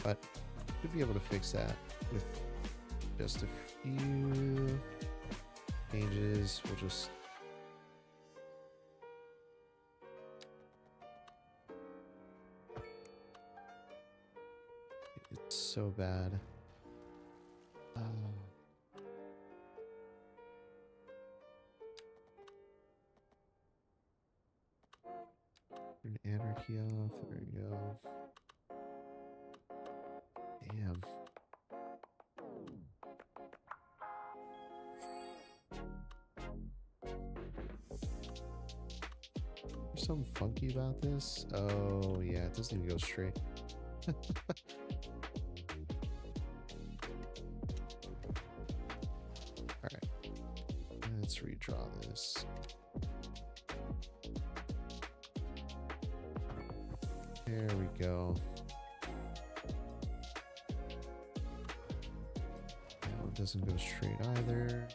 But should be able to fix that with just a few changes. We'll just it's so bad. Turn anarchy off. There we go. Damn. something funky about this? Oh, yeah, it doesn't even go straight. Alright. Let's redraw this. There we go. No, it doesn't go straight either.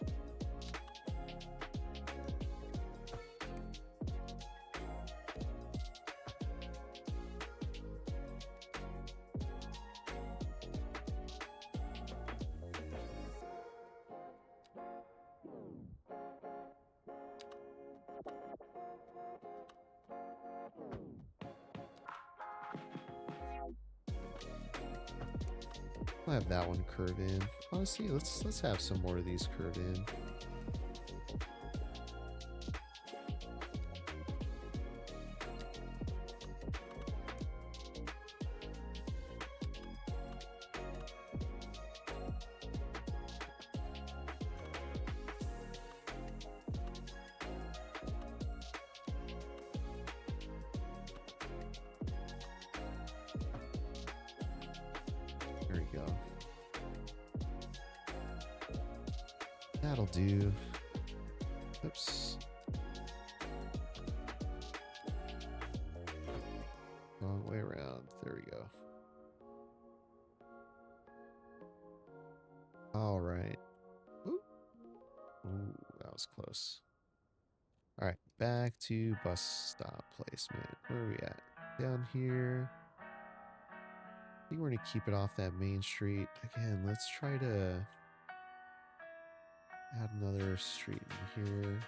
I'll have that one curve in. Honestly, let's have some more of these curve in. There we go. That'll do. Oops. Wrong way around. There we go. All right. Ooh. Ooh, that was close. All right, back to bus stop placement. Where are we at? Down here. I think we're gonna keep it off that main street. Again, let's try to add another street in here.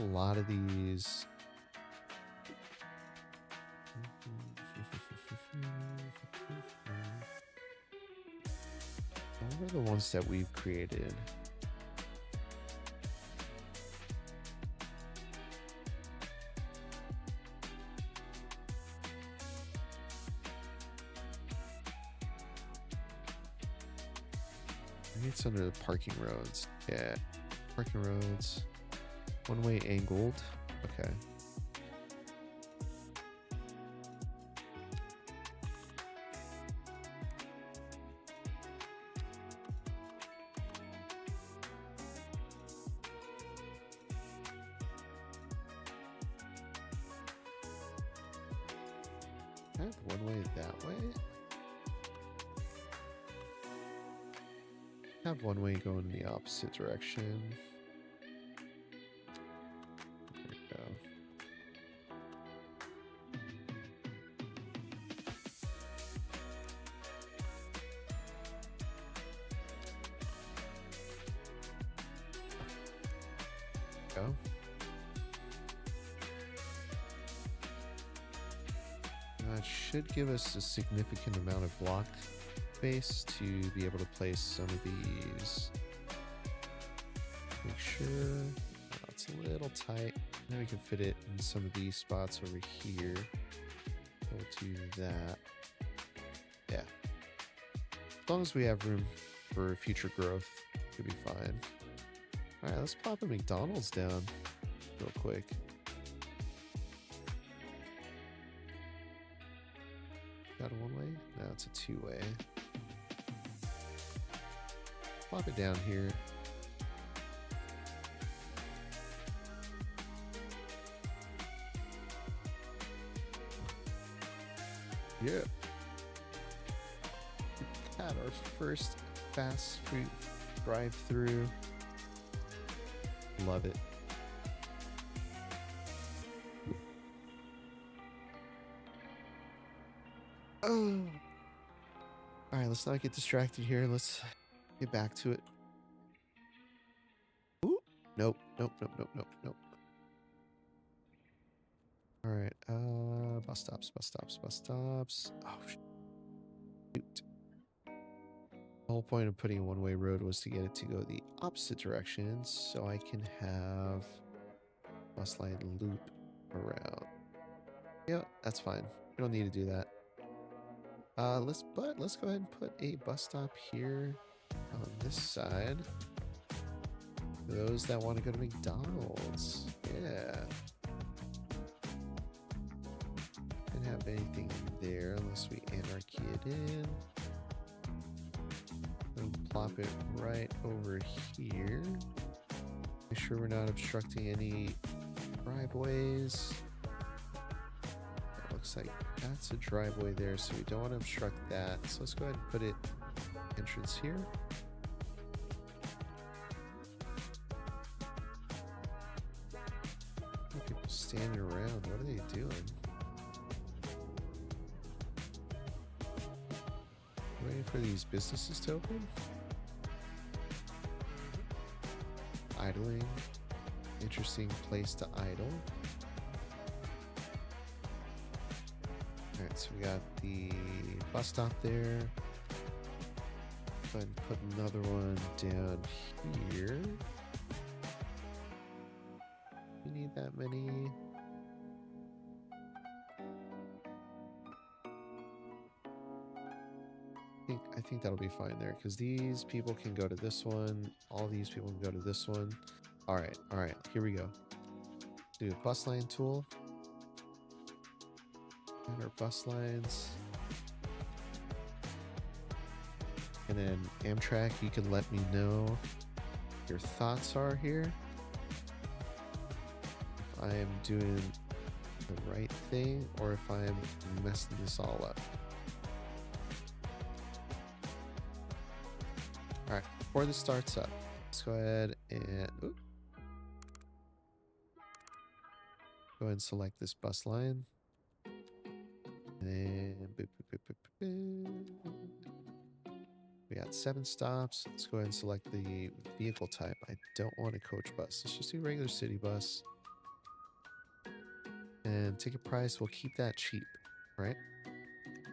A lot of these. What are the ones that we've created? I think it's under the parking roads. Yeah, parking roads. One-way angled. Okay. I have one way that way. Have one way going in the opposite direction. There we go. Go. It should give us a significant amount of block space to be able to place some of these. Make sure it's a little tight. Now we can fit it in some of these spots over here. We'll do that. Yeah. As long as we have room for future growth, it'll be fine. All right, let's pop a McDonald's down real quick. Got a one-way? No, it's a two-way. Pop it down here. Yeah. Got our first fast food drive-through. Love it. Oh. All right, let's not get distracted here. Let's get back to it. Ooh. Nope. Nope. Nope. Nope. Nope. Nope. All right. Bus stops. Bus stops. Bus stops. Oh shoot. The whole point of putting a one-way road was to get it to go the opposite direction, so I can have bus line loop around. Yeah, that's fine. We don't need to do that. Let's go ahead and put a bus stop here on this side. For those that want to go to McDonald's. Yeah. have anything there unless we anarchy it in. And plop it right over here. Make sure we're not obstructing any driveways. It looks like that's a driveway there, so we don't want to obstruct that. So let's go ahead and put it entrance here. People standing around. What are they doing? Waiting for these businesses to open? Idling. Interesting place to idle. Alright, so we got the bus stop there. Go ahead and put another one down here. We need that many. I think that'll be fine there, because these people can go to this one. All these people can go to this one. All right, here we go. Do a bus line tool. And our bus lines. And then Amtrak, you can let me know your thoughts are here. If I am doing the right thing or if I am messing this all up. Alright, before this starts up, let's go ahead and go ahead and select this bus line. And then we got 7 stops. Let's go ahead and select the vehicle type. I don't want a coach bus. Let's just do regular city bus. And ticket price, we'll keep that cheap, right?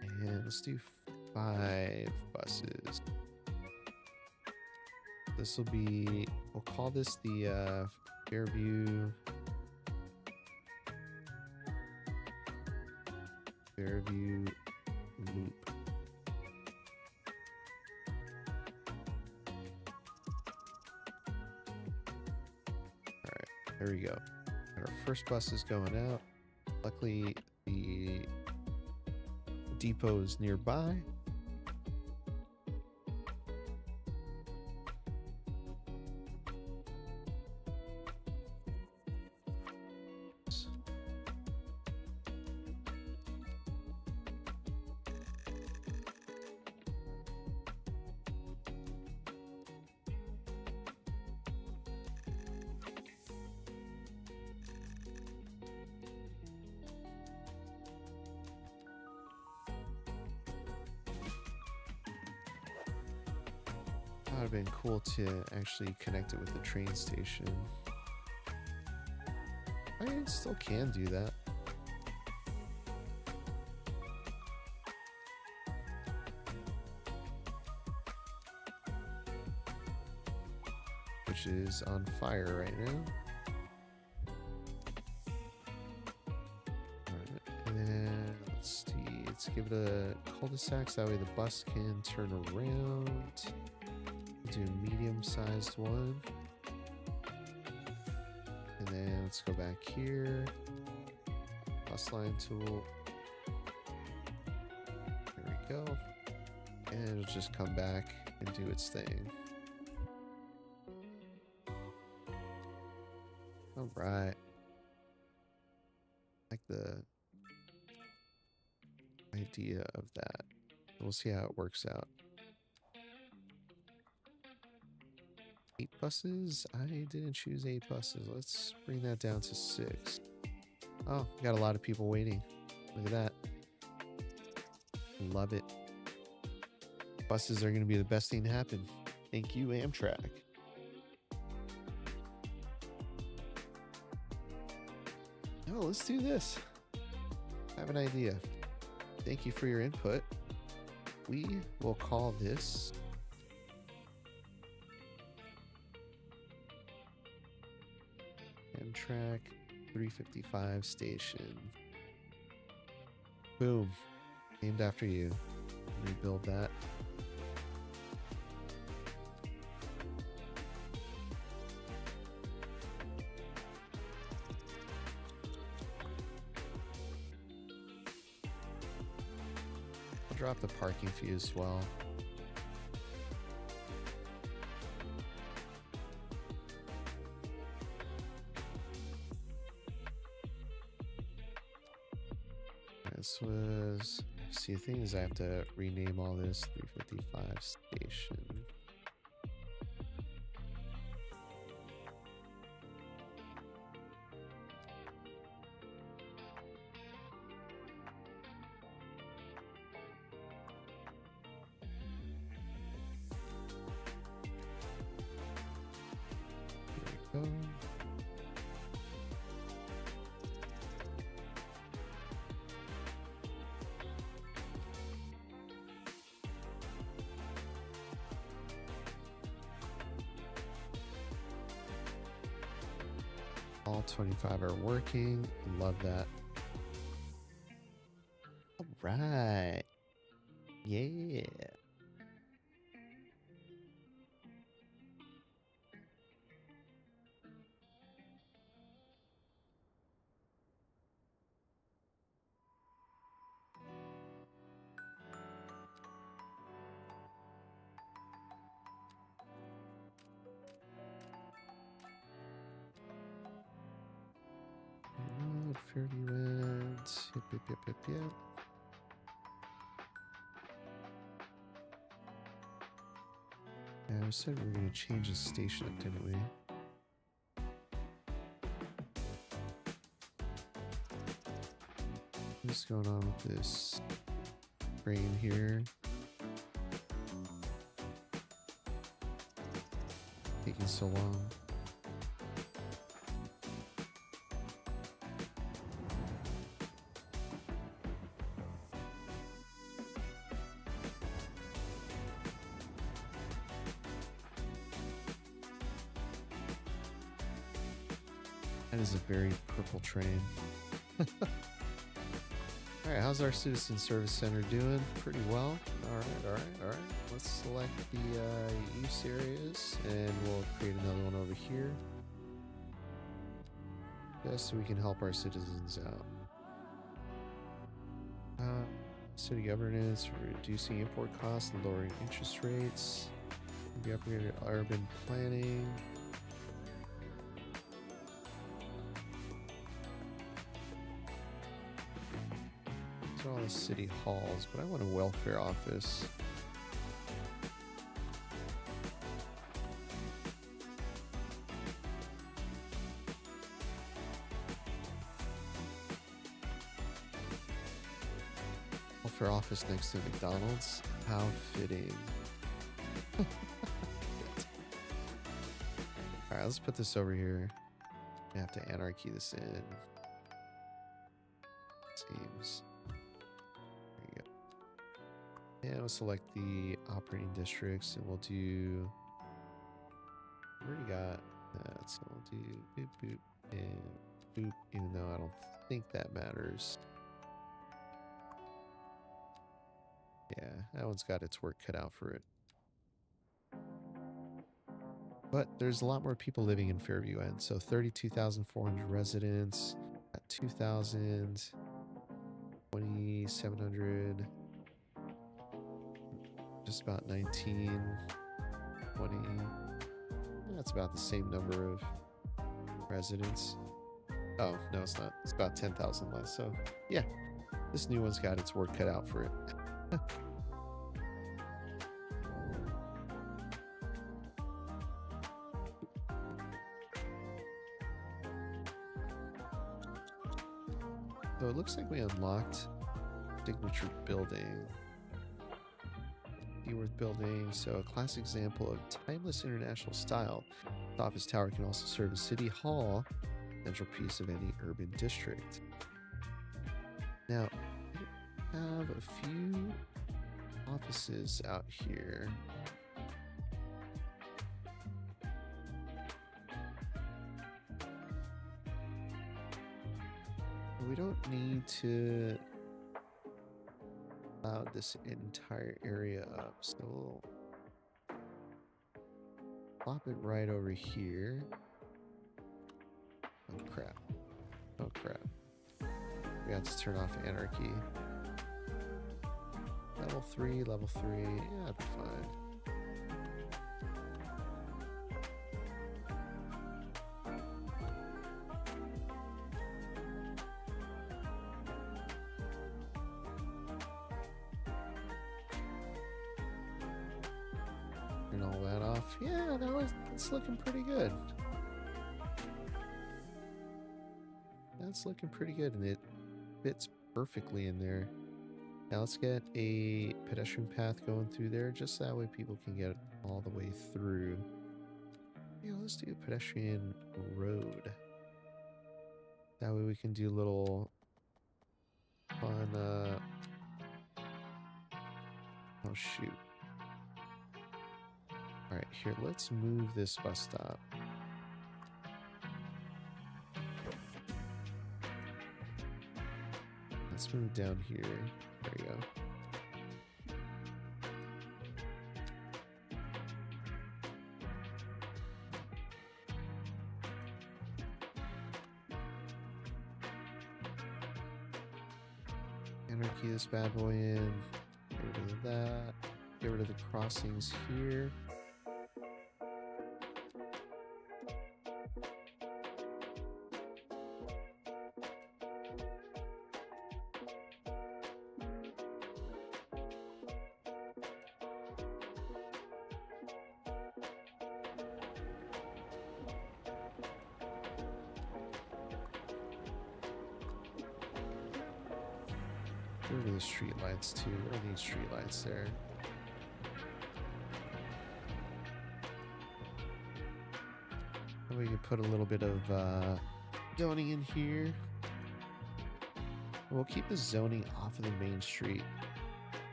And let's do 5 buses. This will be, we'll call this the Fairview Loop. Alright, there we go. Our first bus is going out. Luckily, the depot is nearby. That would have been cool to actually connect it with the train station. I still can do that. Which is on fire right now. Alright, and then let's see. Let's give it a cul-de-sac so that way the bus can turn around. Do a medium-sized one. And then let's go back here. Bus line tool. There we go. And it'll just come back and do its thing. All right. Like the idea of that. We'll see how it works out. 8 buses? I didn't choose 8 buses. Let's bring that down to 6. Oh, we got a lot of people waiting. Look at that. Love it. Buses are going to be the best thing to happen. Thank you, Amtrak. Oh, let's do this. I have an idea. Thank you for your input. We will call this Amtrak 355 station. Boom. Named after you. Rebuild that. drop the parking fee as well. This was, see, the thing is I have to rename all this 355 station. There we go. All 25 are working. Love that. All right. Yeah. Fairview went. Yep, yep, yep, yep, yep. Yeah, we said we were going to change the station up, didn't we? What's going on with this train here? Taking so long. That is a very purple train. Alright, how's our Citizen Service Center doing? Pretty well. Alright. Let's select the use areas and we'll create another one over here. Just so we can help our citizens out. City governance, reducing import costs and lowering interest rates. We upgraded urban planning. All the city halls, but I want a welfare office. Welfare office next to McDonald's. How fitting. Alright, let's put this over here. I have to anarchy this in. Seems. Yeah, we'll select the operating districts and we'll do. We already got that, so we'll do boop, boop, and boop, even though I don't think that matters. Yeah, that one's got its work cut out for it. But there's a lot more people living in Fairview End, so 32,400 residents, at 2,000, 2,700. Just about 19, 20. That's about the same number of residents. Oh, no, it's not. It's about 10,000 less. So, yeah, this new one's got its work cut out for it. So it looks like we unlocked signature building. Worth building, so a classic example of timeless international style. The office tower can also serve as city hall, central piece of any urban district. Now, we have a few offices out here. We don't need to loud this entire area up, so we'll plop it right over here. Oh crap. We have to turn off anarchy. Level 3, level 3. Yeah, that'd be fine. Turn all that off. Yeah, that's looking pretty good. That's looking pretty good, and it fits perfectly in there. Now let's get a pedestrian path going through there, just that way people can get all the way through. Yeah, let's do a pedestrian road. That way we can do little fun, oh shoot. Alright, here, let's move this bus stop. Let's move down here. There you go. Anarchy this bad boy in. Get rid of that. Get rid of the crossings here. Get rid of the street lights too. We don't need street lights there. And we can put a little bit of zoning in here. We'll keep the zoning off of the main street.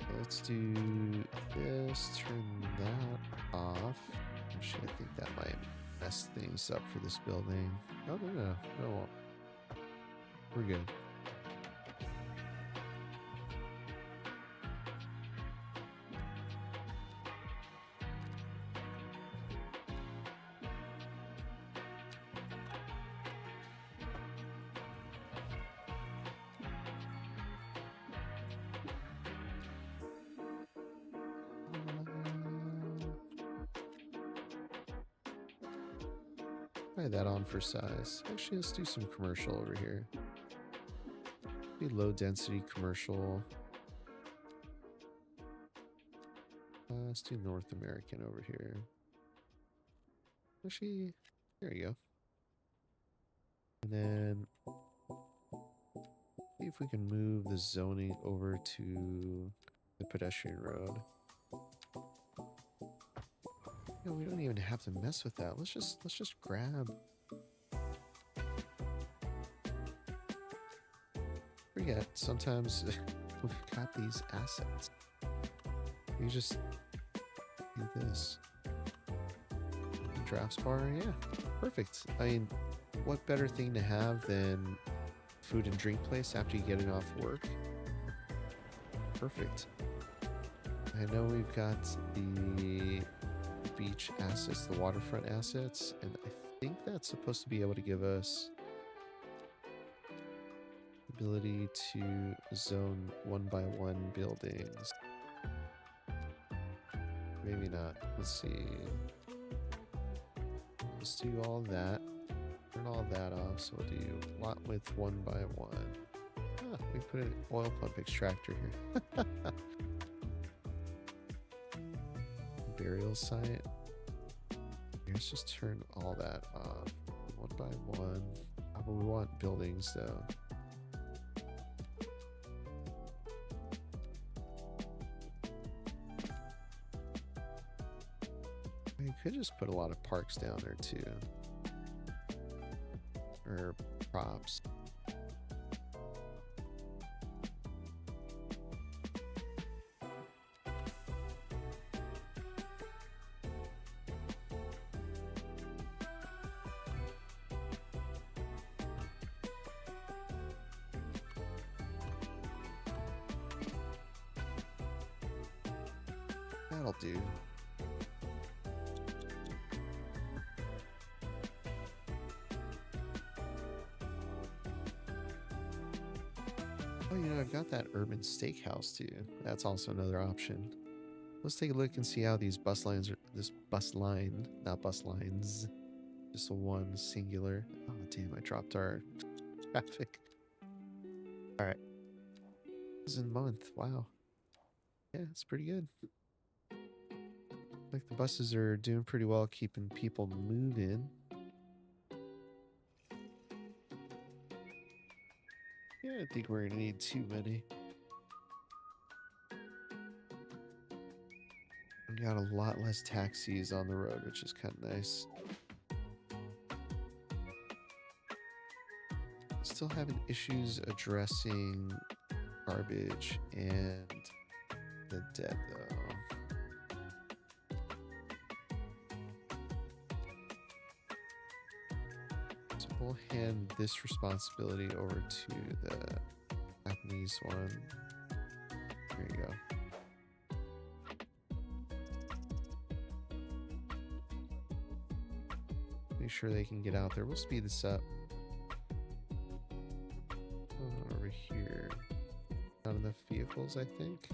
So let's do this. Turn that off. Actually, I think that might mess things up for this building. Oh, no, it won't. We're good. Try that on for size. Actually, let's do some commercial over here. Be low density commercial. Let's do North American over here. Actually, there you go. And then see if we can move the zoning over to the pedestrian road. No, we don't even have to mess with that. Let's just grab. Forget, sometimes we've got these assets. You just do this. Drafts bar, yeah, perfect. I mean, what better thing to have than food and drink place after you getting off work? Perfect. I know we've got the beach assets, the waterfront assets, and I think that's supposed to be able to give us ability to zone 1x1 buildings. Maybe not. Let's see. Let's do all that. Turn all that off. So we'll do lot width 1x1. Ah, we put an oil pump extractor here. Burial site. Let's just turn all that off. 1x1. Oh, but we want buildings though. You could just put a lot of parks down there too. Or props. That'll do. Oh Oh, you know, I've got that urban steakhouse too. That's also another option. Let's take a look and see how these bus lines are. This bus line, not bus lines, just a one singular. Oh, damn, I dropped our traffic. All right. This is a month. Wow. Yeah, it's pretty good. Like the buses are doing pretty well keeping people moving. Yeah, I think we're gonna need too many. We got a lot less taxis on the road, which is kind of nice. Still having issues addressing garbage and the dead, though. So we'll hand this responsibility over to the Japanese one. There you go. Make sure they can get out there. We'll speed this up. Over here. Not enough vehicles, I think.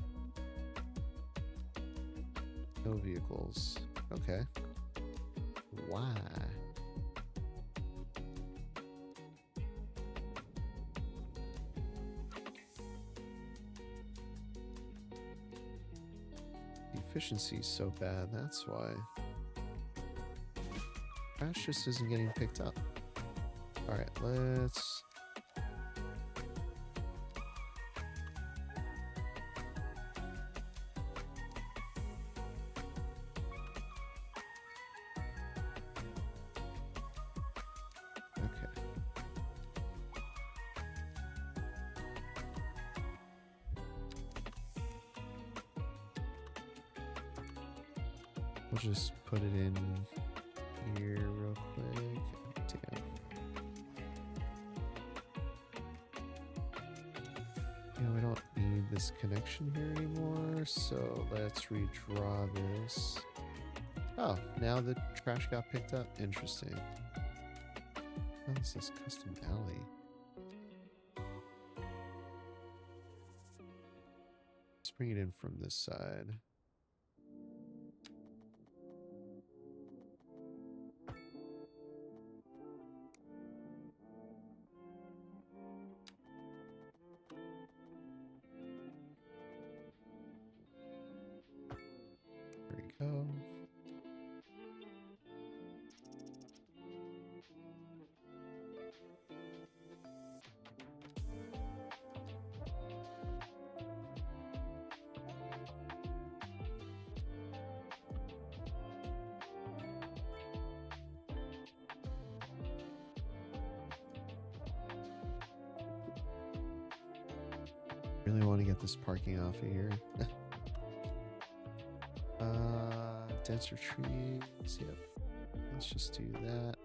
No vehicles. Okay. Why? The efficiency is so bad, that's why. Trash just isn't getting picked up. Alright, let's... Okay. We'll just put it in here real quick. Damn. Yeah, we don't need this connection here anymore, so let's redraw this. Oh, now the trash got picked up. Interesting. Oh, this is custom alley. Let's bring it in from this side. There we go. Really want to get this parking off of here. Denser trees. Yep. Let's just do that.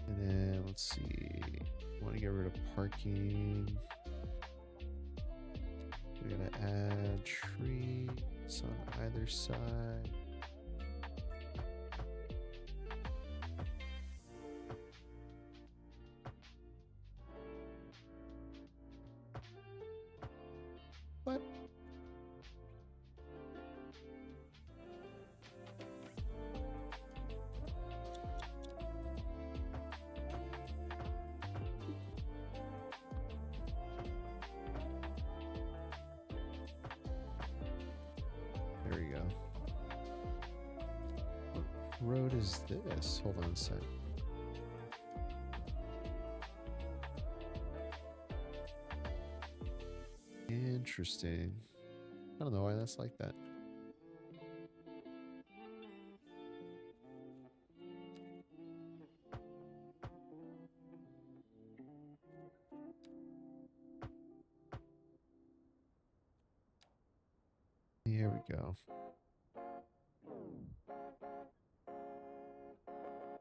And then let's see. Want to get rid of parking. We're gonna add trees on either side. What? There we go. What road is this? Hold on a sec. Interesting. I don't know why that's like that. Here we go.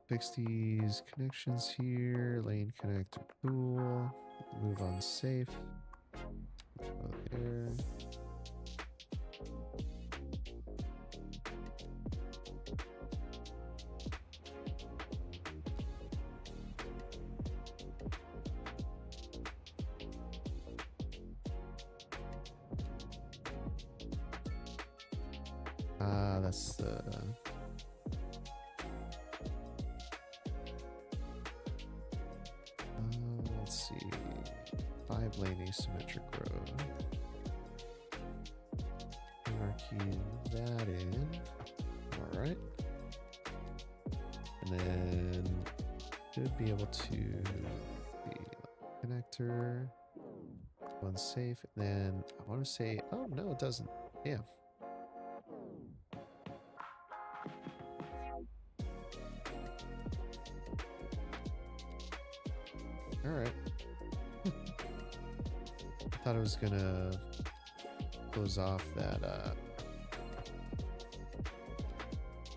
Fix these connections here. Lane connector tool. Move on safe. Go there. That's the... let's see. 5-lane asymmetric road. Marquee that in. Alright. And then should be able to the connector. One safe. And then I want to say, oh no, it doesn't. Damn. Alright. I thought it was gonna close off that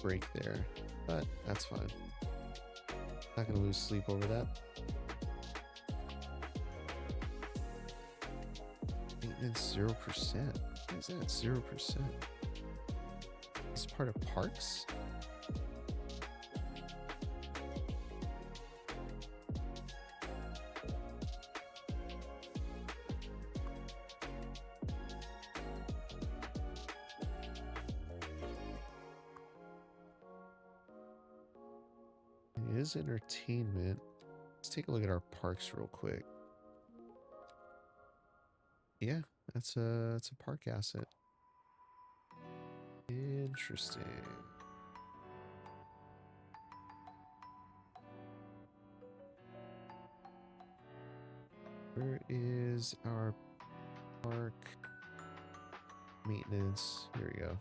break there, but that's fine. Not gonna lose sleep over that. Maintenance 0%. What is that? 0%. It's part of parks? It is entertainment. Let's take a look at our parks real quick. Yeah, that's a park asset. Interesting. Where is our park maintenance? Here we go.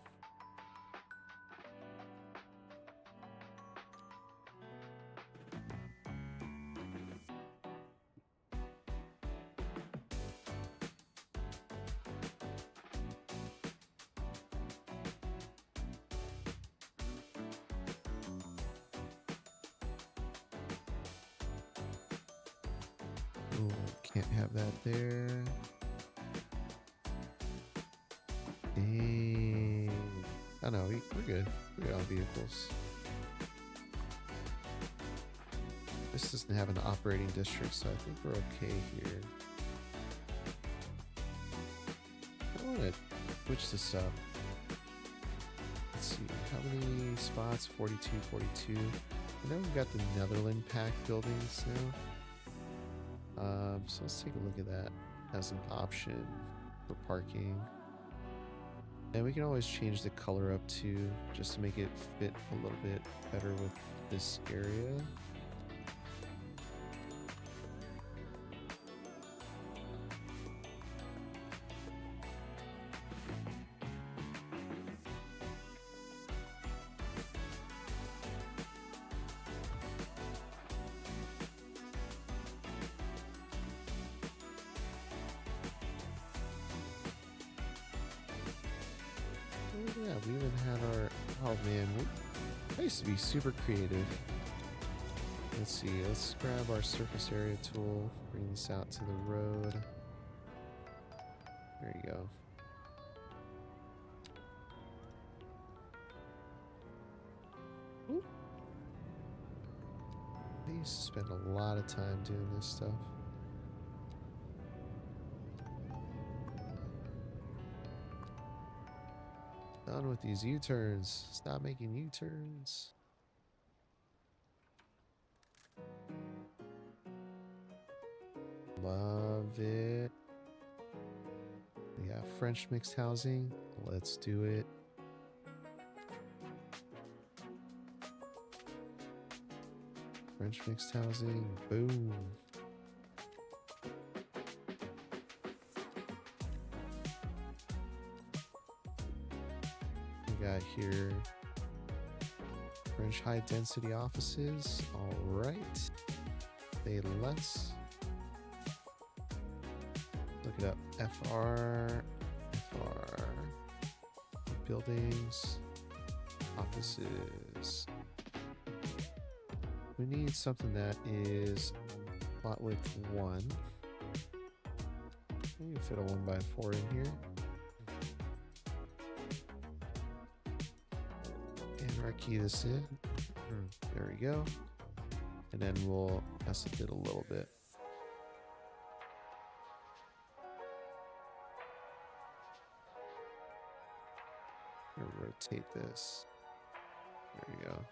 Oh, can't have that there. Dang. Oh no, we're good. We're good on vehicles. This doesn't have an operating district, so I think we're okay here. I want to switch this up. Let's see, how many spots? 42, 42. And then we've got the Netherland pack buildings now. So let's take a look at that as an option for parking. And we can always change the color up too, just to make it fit a little bit better with this area. Yeah, we even had our... Oh man, I used to be super creative. Let's see, let's grab our surface area tool, bring this out to the road. There you go. Ooh. I used to spend a lot of time doing this stuff. Done with these U-turns. Stop making U-turns. Love it. We got French mixed housing. Let's do it. French mixed housing. Boom. Got here French high density offices. All right, say less. Look it up. FR buildings, offices. We need something that is plot width 1. We can fit a 1x4 in here. Key this in. There we go. And then we'll mess with it a little bit. I'm gonna rotate this. There you go.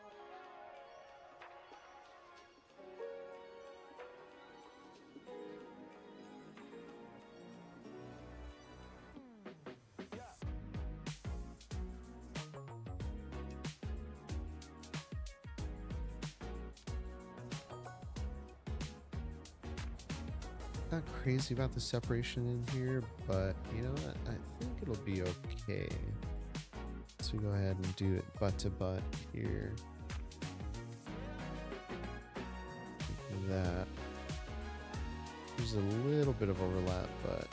Not crazy about the separation in here, but you know what? I think it'll be okay. So we go ahead and do it butt to butt here. Like that. There's a little bit of overlap, but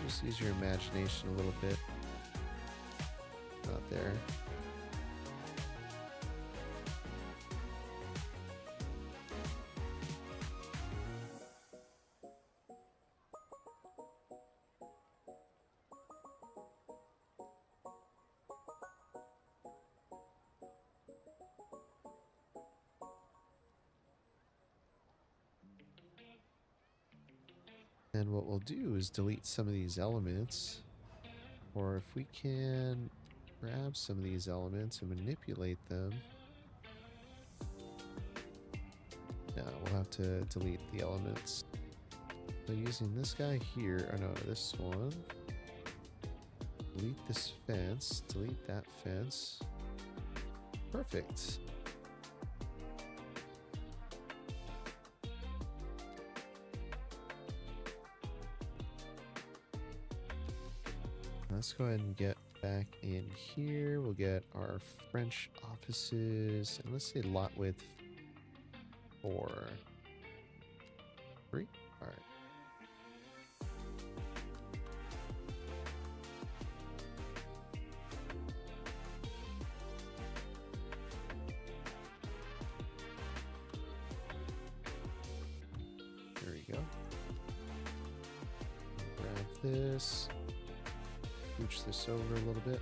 just use your imagination a little bit. Not there. And what we'll do is delete some of these elements, or if we can grab some of these elements and manipulate them. No, we'll have to delete the elements. So using this guy here, oh no, this one. Delete this fence, delete that fence. Perfect. Let's go ahead and get back in here. We'll get our French offices, and let's say lot width 4. 3? All right. There we go. Grab this. Scooch this over a little bit.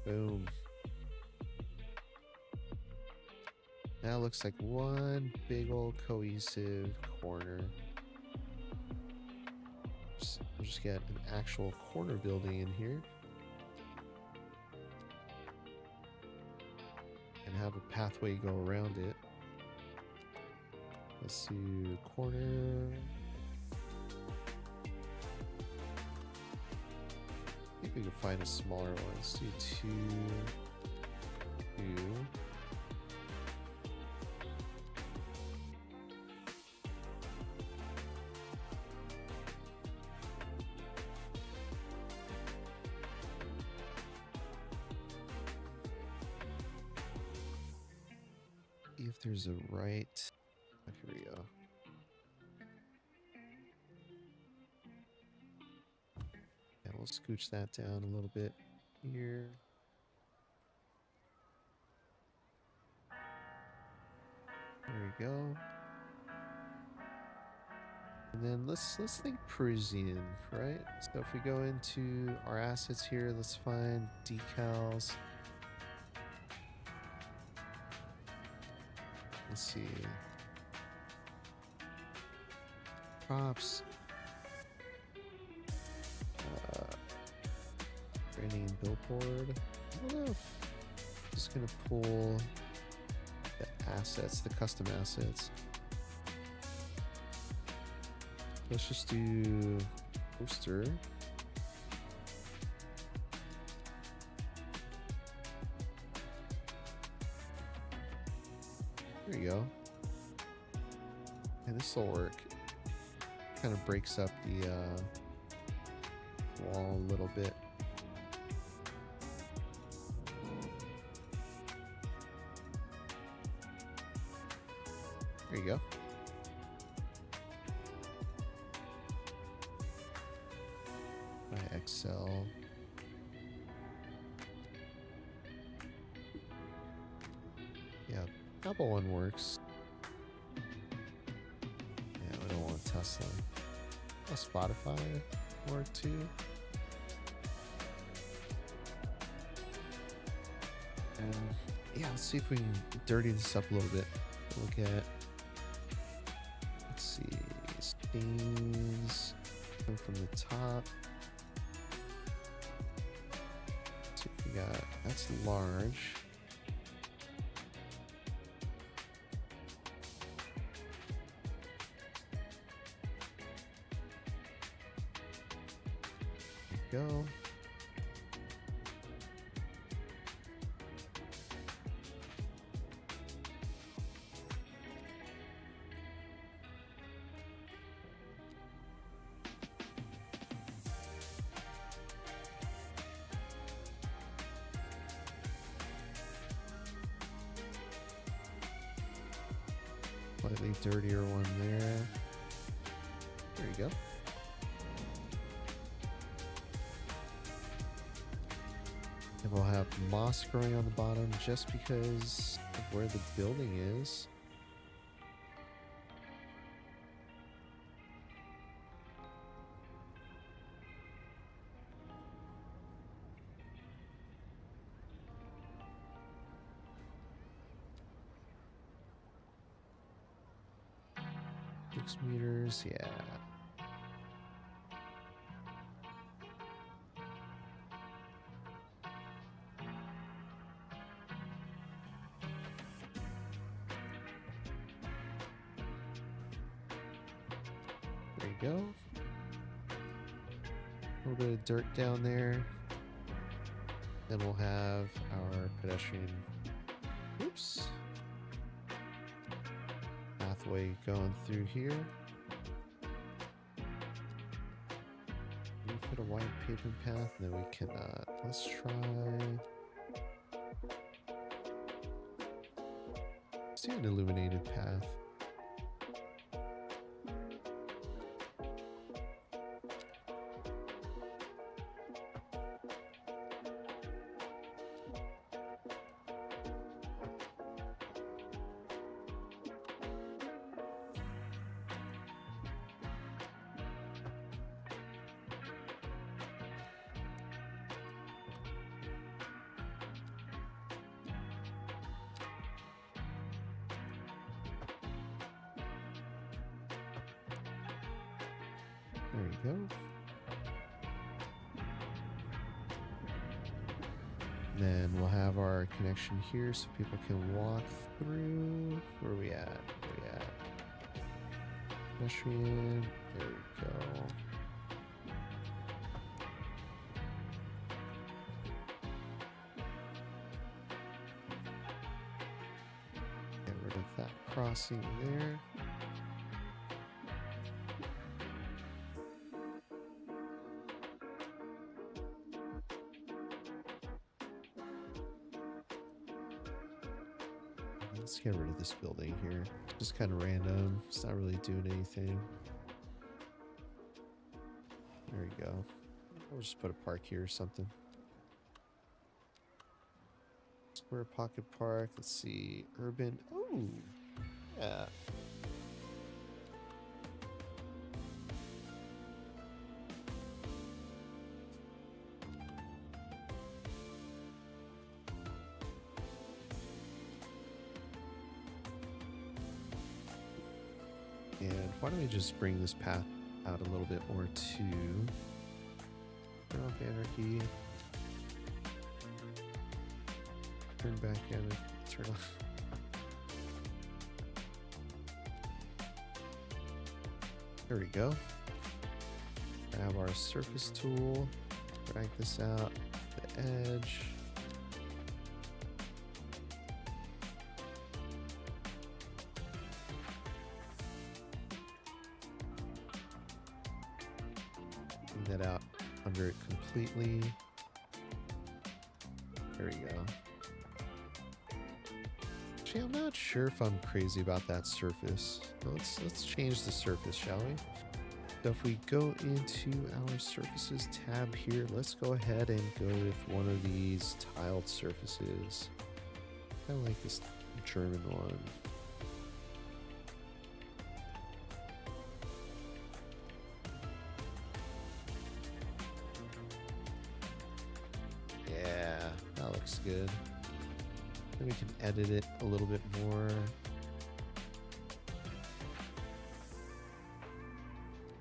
Boom. Now it looks like one big old cohesive corner. We'll just get an actual corner building in here. And have a pathway go around it. Let's do corner. I think we can find a smaller one. Let's do 2, 2. See if there's a right. Oh, here we go. We'll scooch that down a little bit here. There we go. And then let's think Parisian, right? So if we go into our assets here, let's find decals. Let's see. Props. Branding billboard. I don't know if I'm just gonna pull the assets, the custom assets. Let's just do poster. There you go. And this will work. Kind of breaks up the wall a little bit. There you go. My Excel. Yeah, double one works. Yeah, we don't want Tesla. Oh, Spotify work too. And yeah, let's see if we can dirty this up a little bit. Look at, let's see, stains come from the top. So we got, that's large. There we go. Slightly dirtier one there. There you go. And we'll have moss growing on the bottom just because of where the building is. Meters, yeah. There you go. A little bit of dirt down there. Then we'll have our pedestrian, oops, pathway going through here. We put a wide pavement path, no we cannot. Let's try, let's do an illuminated path. There you go. And then we'll have our connection here so people can walk through. Where are we at? Where are we at? Pedestrian. There we go. Get rid of that crossing there. Let's get rid of this building here. It's just kind of random. It's not really doing anything. There we go. We'll just put a park here or something. Square Pocket Park. Let's see. Urban. Oh, yeah. And why don't we just bring this path out a little bit more too? Turn off anarchy. Turn back anarchy. Turn off. There we go. Grab our surface tool. Drag this out to the edge. That out under it completely. There we go. Actually, I'm not sure if I'm crazy about that surface. Let's change the surface, shall we? So if we go into our surfaces tab here, let's go ahead and go with one of these tiled surfaces. I like this German one. Good. Then we can edit it a little bit more.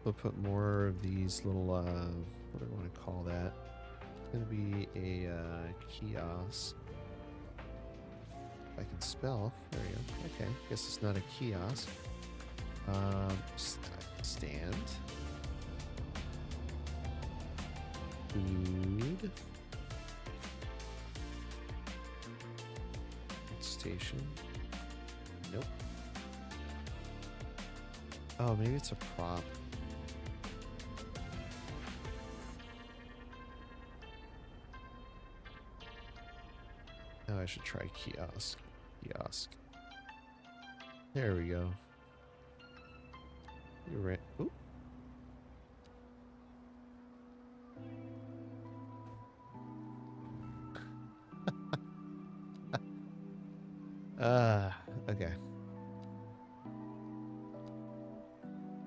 We'll put more of these little, what do I want to call that? It's going to be a kiosk. If I can spell. There we go. Okay. Guess it's not a kiosk. Stand. Food. Station. Nope. Oh, maybe it's a prop. Oh, I should try kiosk. Kiosk. There we go. You're right. Oop. Okay.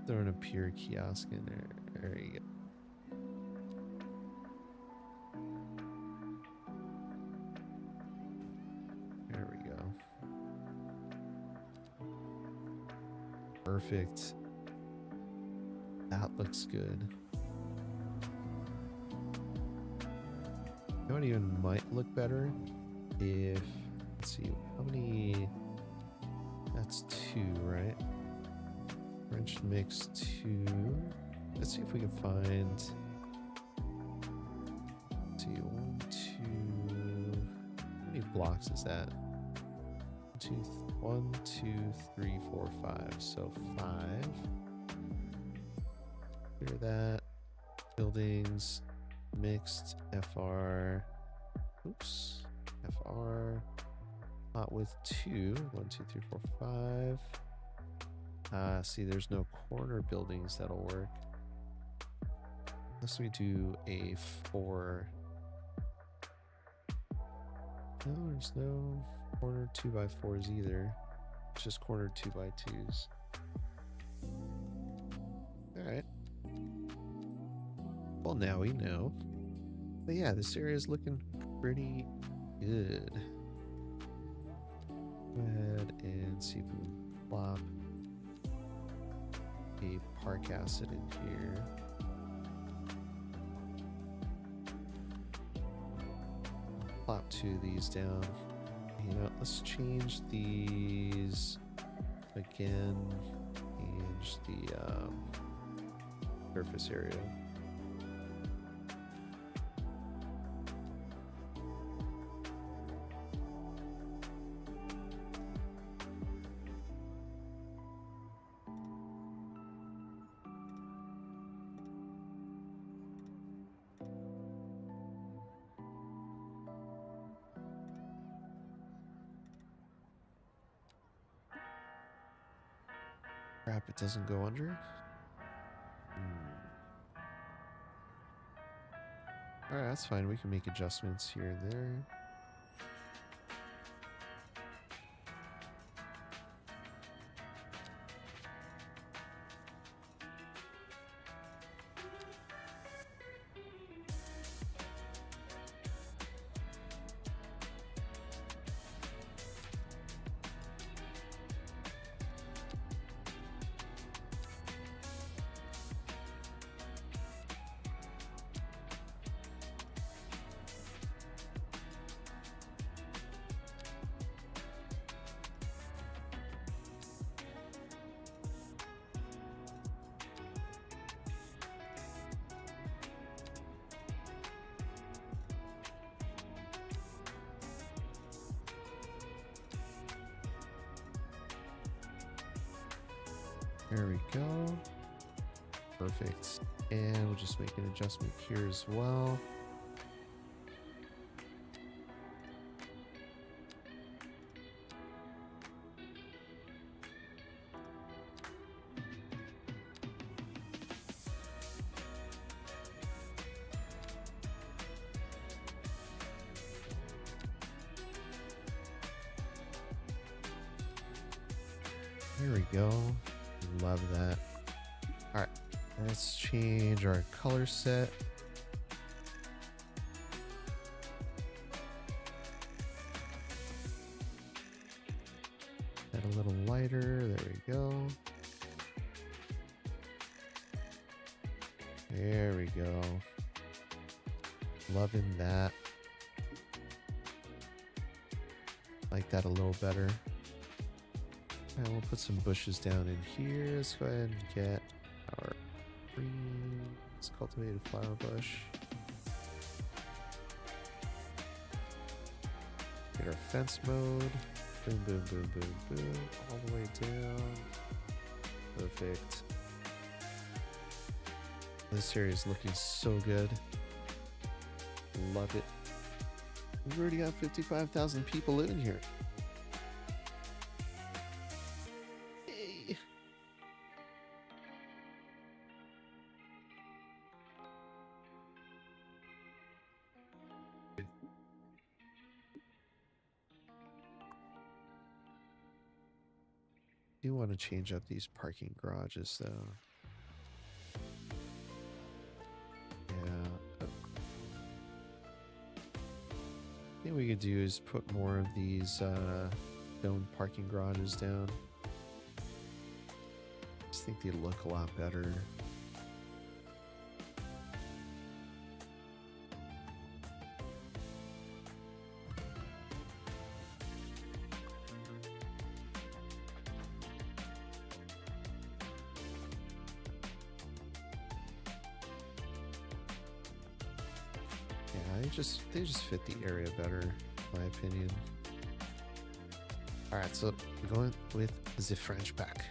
Throwing a pure kiosk in there. There you go. There we go. Perfect. That looks good. You know what even might look better? If, let's see, how many, that's 2, right? French mix 2. Let's see if we can find, let's see, 1, 2, how many blocks is that? 1, 2, 3, 4, 5. So 5. Clear that. Buildings, mixed, FR. Oops. FR. Hot with 2. 1, 2, 3, 4, 5. See, there's no corner buildings that'll work. Unless we do a 4. No, there's no corner 2x4s either. It's just corner 2x2s. Alright. Well, now we know. But yeah, this area is looking pretty good. Go ahead and see if we can plop a park acid in here. Plop 2 of these down. You know, let's change these again. Change the surface area. Crap, it doesn't go under? Alright, that's fine. We can make adjustments here and there. There we go. Perfect. And we'll just make an adjustment here as well. There we go. Love that. All right, let's change our color set. Add a little lighter. There we go. There we go. Loving that. Like that a little better. And we'll put some bushes down in here. Let's go ahead and get our greens, cultivated flower bush. Get our fence mode. Boom, boom, boom, boom, boom. All the way down. Perfect. This area is looking so good. Love it. We've already got 55,000 people living here. Yay. I do want to change up these parking garages though. Yeah. I think we could do is put more of these stone parking garages down. I just think they look a lot better. They just fit the area better, in my opinion. Alright, so we're going with the French pack.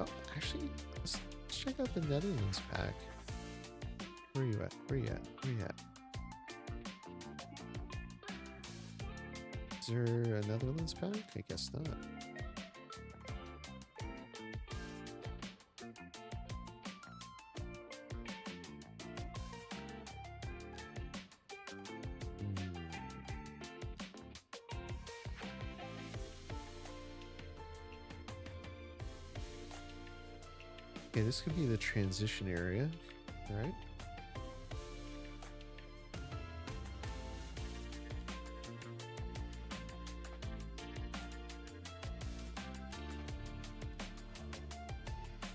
Oh, actually, let's check out the Netherlands pack. Where are you at? Where are you at? Where are you at? Is there a Netherlands pack? I guess not. Okay, this could be the transition area, all right?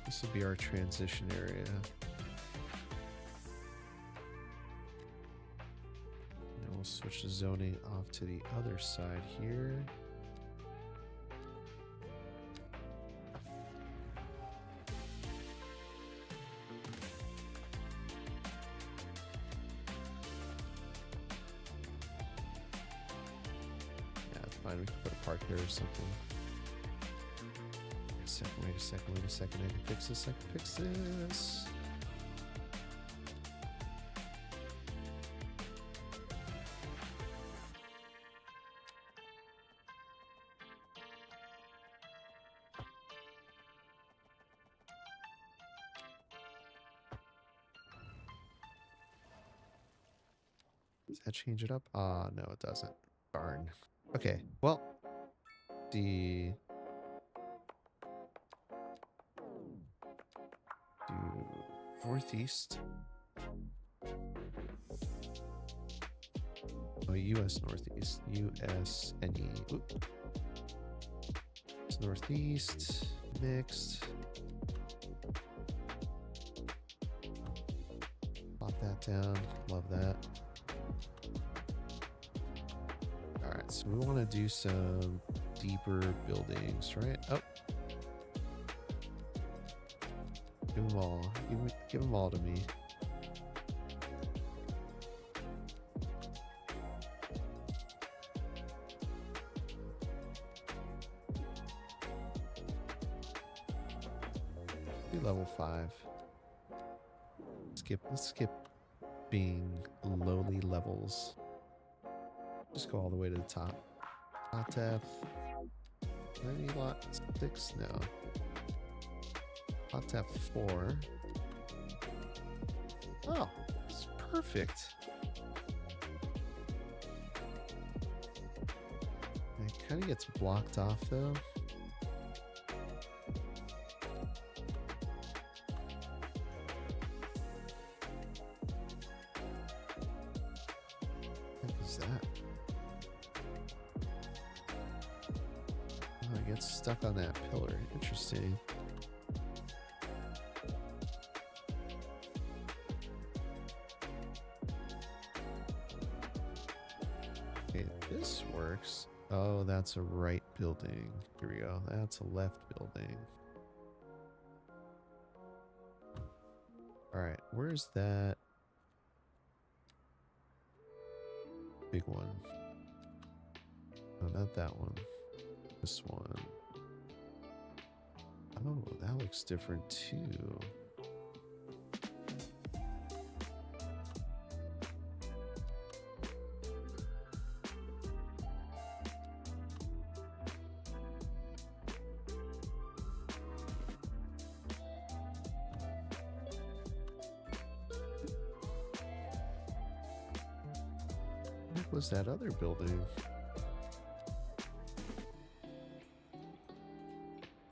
This will be our transition area. And we'll switch the zoning off to the other side here. We can put a park there or something. Wait a second. I can fix this. Does that change it up? No, it doesn't. Darn. Okay, well, do northeast. Oh, U.S. northeast. U.S.N.E. Oop. It's northeast. Mixed. Pop that down. Love that. Alright, so we want to do some deeper buildings, right? Oh. Give them all. Give them all to me. Do level 5. Let's skip being lowly levels. Just go all the way to the top. Lot F. Maybe lot 6? No. Lot F4. Oh, it's perfect. It kind of gets blocked off though. What is that? Oh, it gets stuck on that pillar. Interesting. Okay, this works. Oh, that's a right building. Here we go. That's a left building. All right, where's that big one? No, not that one. This one. Oh, that looks different too. What was that other building?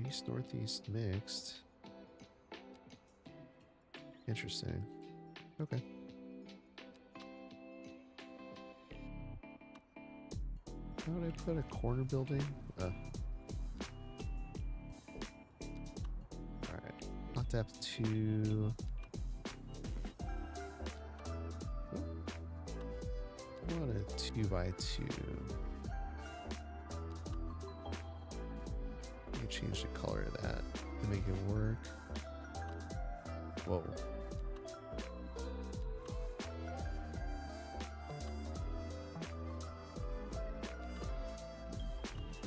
East, northeast mixed. Interesting. Okay. How would I put a corner building? Alright. Not to have two. I want a 2x2. Let me change the color of that to make it work. Whoa.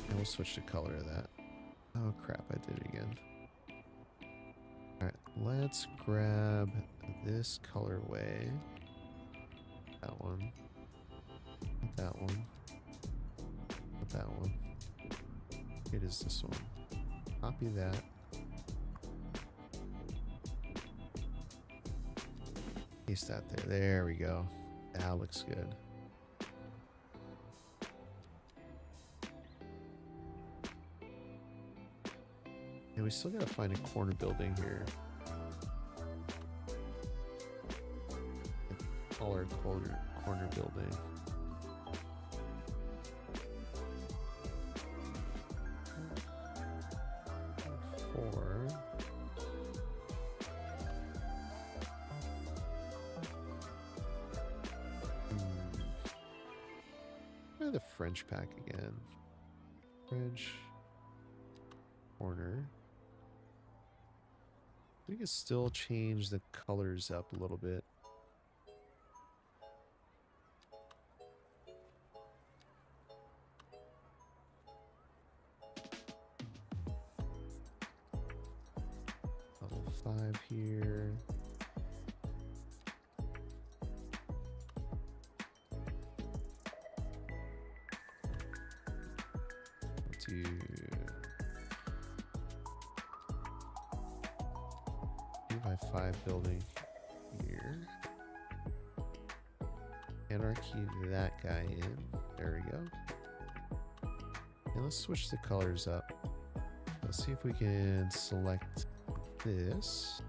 And we'll switch the color of that. Oh crap, I did it again. Alright, let's grab this colorway. That one. That one. Not that one. It is this one. Copy that. Paste that there. There we go. That looks good. And we still gotta find a corner building here. A taller corner building. The French pack again. French corner. We can still change the colors up a little bit. Level 5 here. Do 2x5 building here. Anarchy that guy in. There we go. And let's switch the colors up. Let's see if we can select this.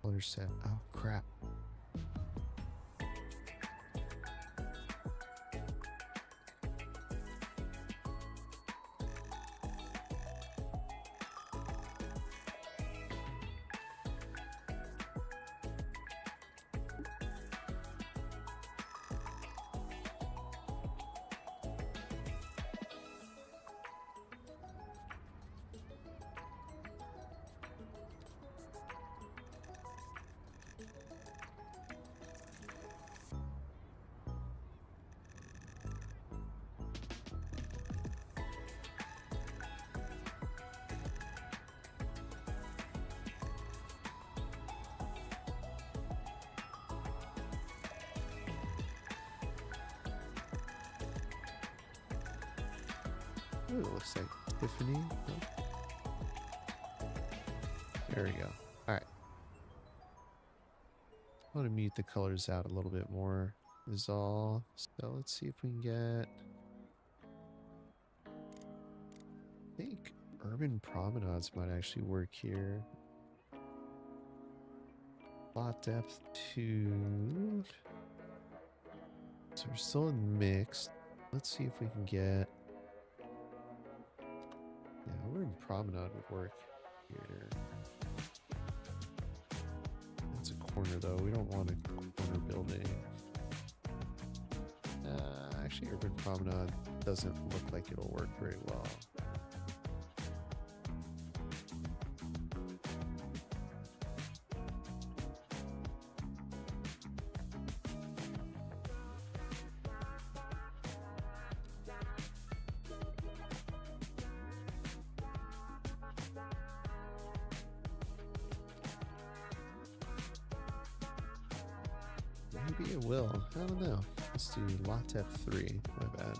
Color set. Oh crap. Ooh, it looks like Tiffany. Oh. There we go. Alright. I want to mute the colors out a little bit more. Is all. So let's see if we can get. I think urban promenades might actually work here. Lot depth 2. So we're still in mixed. Let's see if we can get. Yeah, urban promenade would work. here. That's a corner though. We don't want a corner building. Actually, Urban Promenade doesn't look like it'll work very well. Maybe it will. I don't know. Let's do Latte 3. My bad.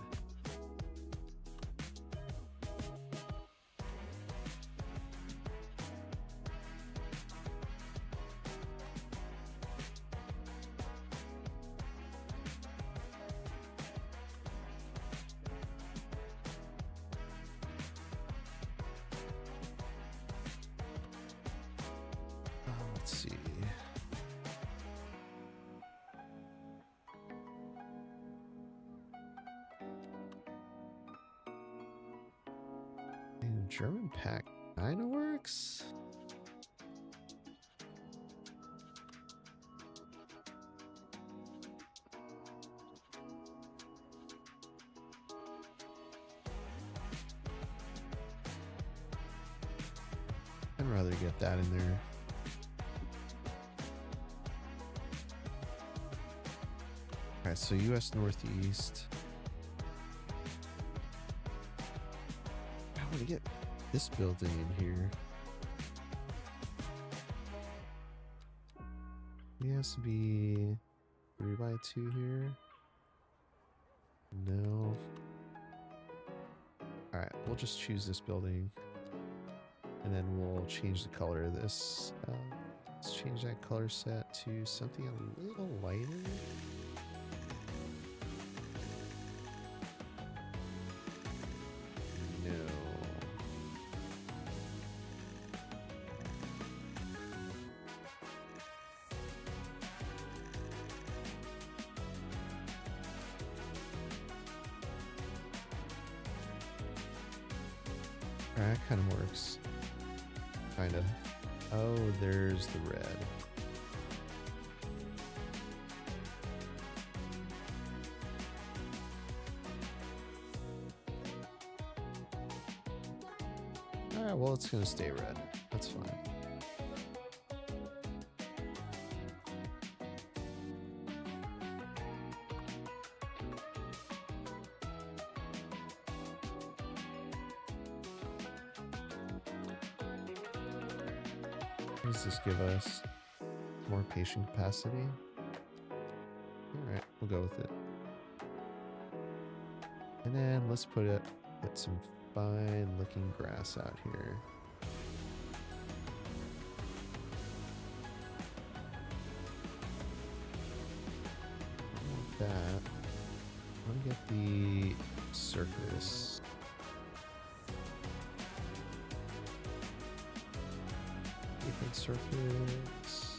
Let's see. German pack kind of works. I'd rather get that in there. Alright, so US Northeast. I want to get this building in here. It has to be 3x2 here. No. Alright, we'll just choose this building. And then we'll change the color of this. Let's change that color set to something a little lighter. No. That kind of works. Kind of. Oh, there's the red. Alright, well, it's going to stay red. That's fine. What does this give us? More patient capacity? Alright, we'll go with it. And then let's get some fine looking grass out here. I want that. I want to get the surface. Surface.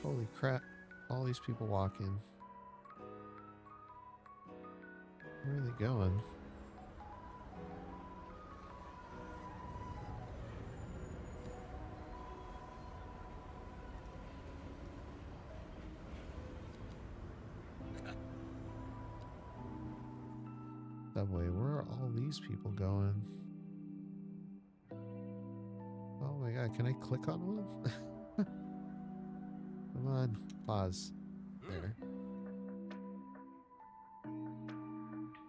Holy crap, all these people walking. Where are they going? Subway, where are all these people going? Oh my god, can I click on one? Come on, pause. There.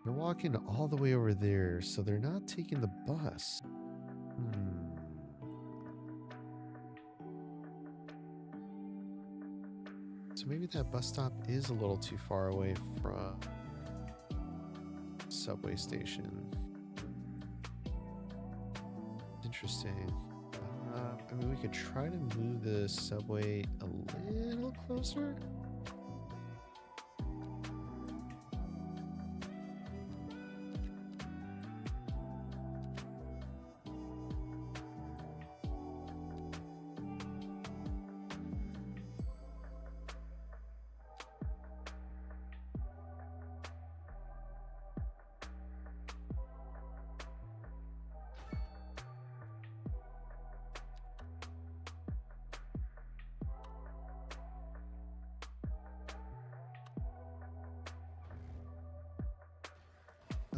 They're walking all the way over there, so they're not taking the bus. So maybe that bus stop is a little too far away from subway station. Interesting. I mean, we could try to move the subway a little closer.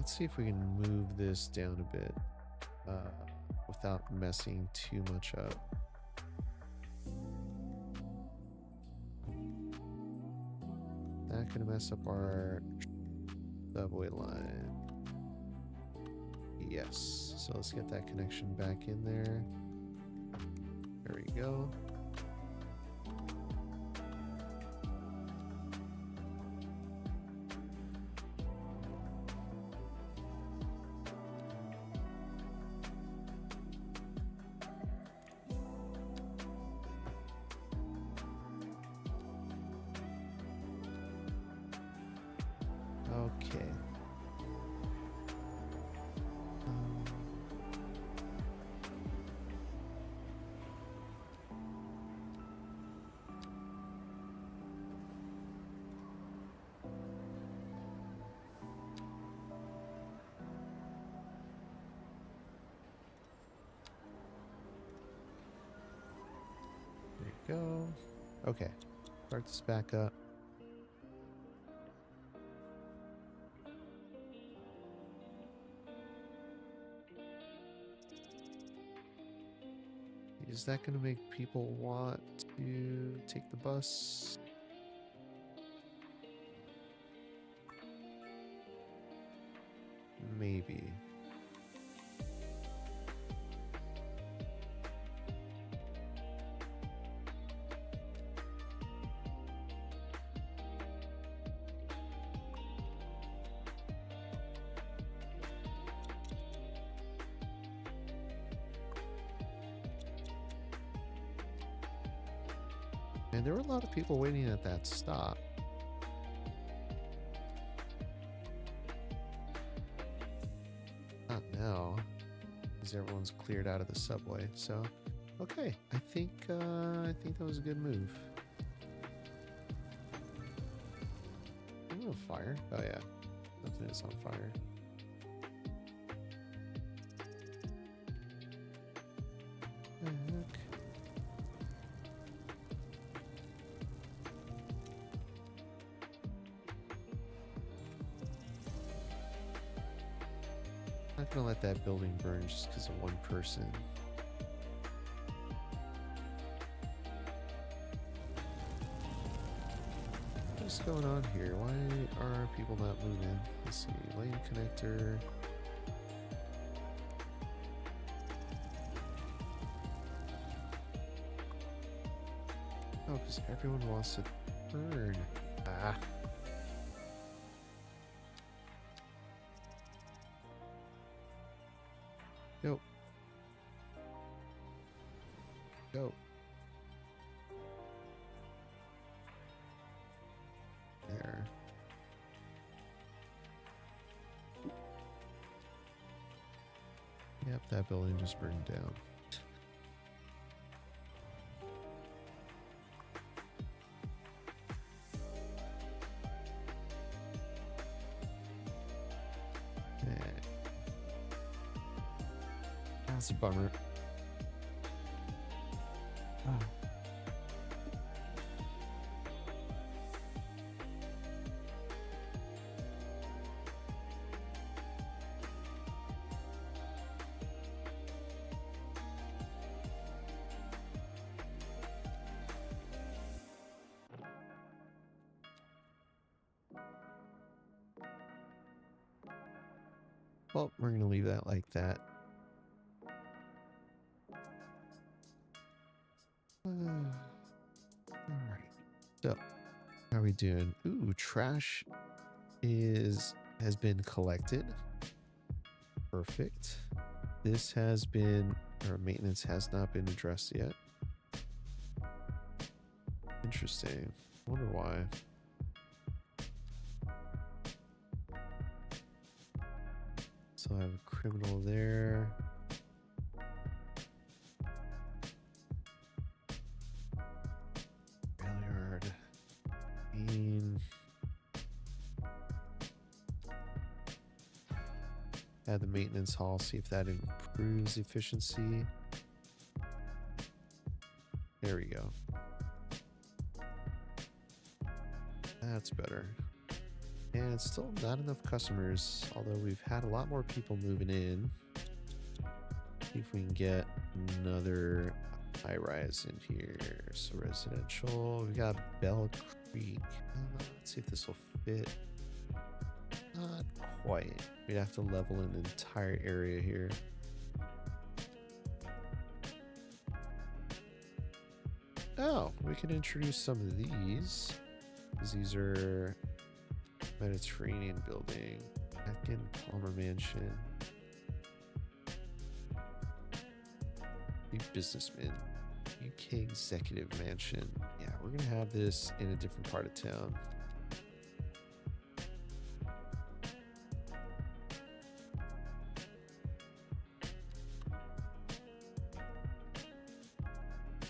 let's see if we can move this down a bit without messing too much up. Not gonna mess up our subway line. Yes, so let's get that connection back in there. There we go. Okay. There you go. Okay. Start this back up. Is that going to make people want to take the bus? Maybe. And there were a lot of people waiting at that stop. Not now, because everyone's cleared out of the subway. So, okay, I think that was a good move. I'm on fire. Oh yeah, nothing is on fire. Heck. Not gonna let that building burn just because of one person. What's going on here? Why are people not moving? Let's see, lane connector. Oh, because everyone wants to turn. Ah. Go. Go. There. Yep, that building just burned down. That's a bummer. Oh. Well, we're going to leave that like that. Alright, so how are we doing? Ooh, trash has been collected. Perfect. This has been, or maintenance has not been addressed yet. Interesting. I wonder why. So I have a criminal there. Add the maintenance hall, see if that improves efficiency. There we go. That's better. And still not enough customers, although we've had a lot more people moving in. See if we can get another high rise in here. So residential. We got Bell Creek. Let's see if this will fit. Not quite. We'd have to level an entire area here. Oh, we can introduce some of these. Because these are Mediterranean building. Atkin Palmer Mansion. New Businessman. UK Executive Mansion. Yeah, we're going to have this in a different part of town.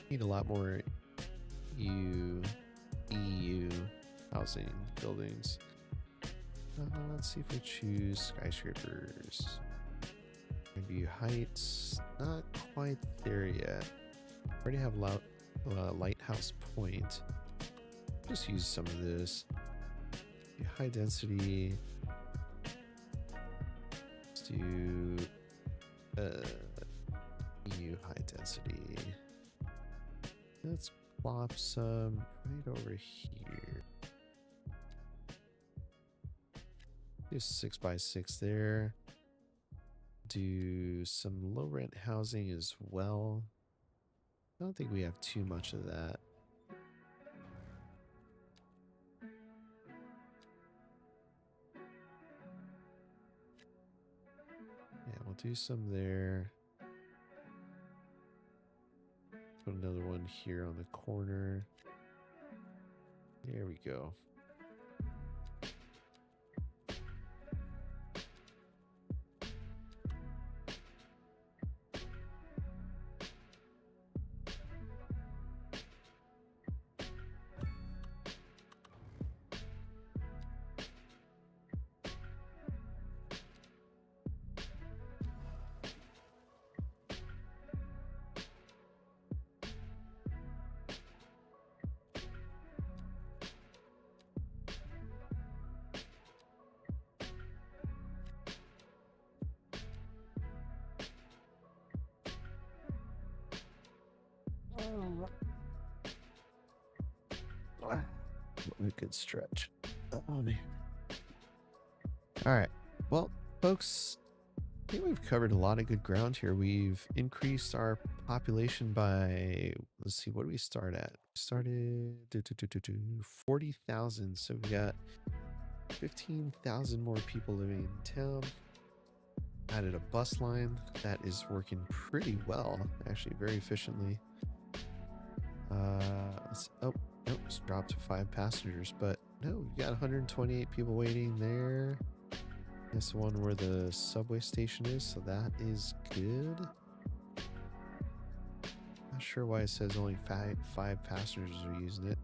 Need a lot more EU housing buildings. Let's see if we choose skyscrapers. Maybe Heights. Not quite there yet. Already have Lighthouse Point. Just use some of this. High density. Let's do EU high density. Let's plop some right over here. Do 6x6 there. Do some low rent housing as well. I don't think we have too much of that. Yeah, we'll do some there. Put another one here on the corner. There we go. A good stretch. Oh, man. All right. Well, folks, I think we've covered a lot of good ground here. We've increased our population by, let's see, what do we start at? We started 40,000. So we got 15,000 more people living in town. Added a bus line that is working pretty well, actually very efficiently. Oh, nope, it's dropped to 5 passengers, but no, we got 128 people waiting there. That's the one where the subway station is, so that is good. Not sure why it says only five passengers are using it.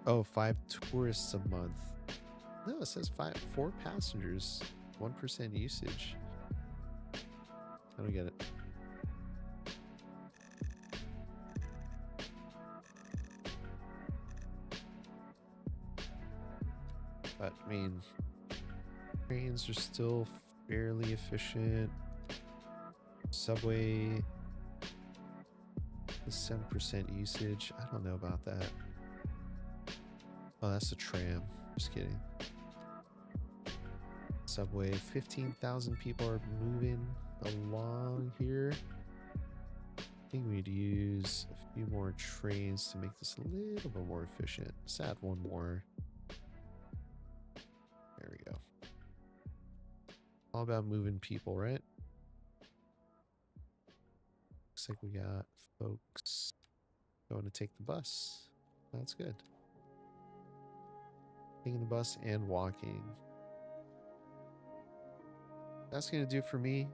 Oh, 5 tourists a month. No, it says 4 passengers, 1% usage. I don't get it. But, I mean, trains are still fairly efficient. Subway is 7% usage. I don't know about that. Oh, that's a tram. Just kidding. Subway, 15,000 people are moving along here. I think we'd use a few more trains to make this a little bit more efficient. Let's add one more. There we go. All about moving people, right? Looks like we got folks going to take the bus. That's good. Taking the bus and walking. That's going to do it for me.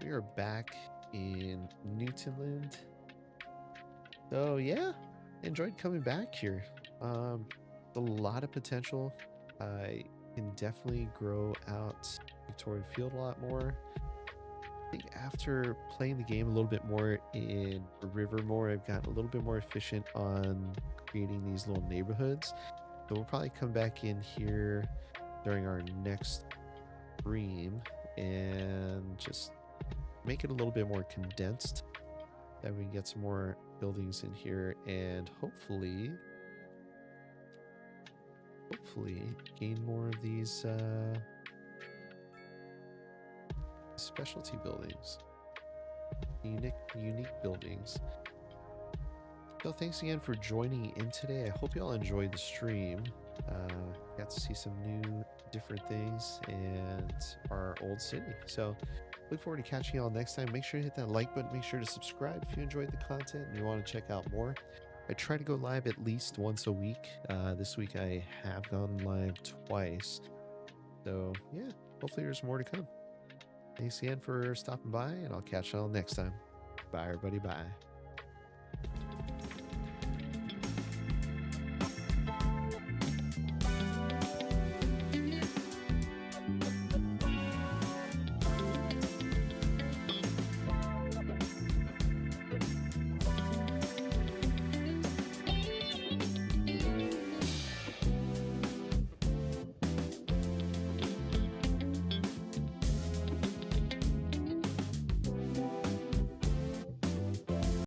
We are back in Newtonland. So yeah, enjoyed coming back here. A lot of potential. I can definitely grow out Victoria Field a lot more. I think after playing the game a little bit more in Rivermore, I've gotten a little bit more efficient on creating these little neighborhoods. So we'll probably come back in here during our next stream and just make it a little bit more condensed. That we can get some more buildings in here and hopefully gain more of these specialty buildings, unique buildings. So thanks again for joining in today. I hope you all enjoyed the stream. Got to see some new different things and our old city. So look forward to catching y'all next time. Make sure to hit that like button. Make sure to subscribe if you enjoyed the content and you want to check out more. I try to go live at least once a week. This week I have gone live twice. So yeah, hopefully there's more to come. Thanks again for stopping by, and I'll catch y'all next time. Bye, everybody. Bye.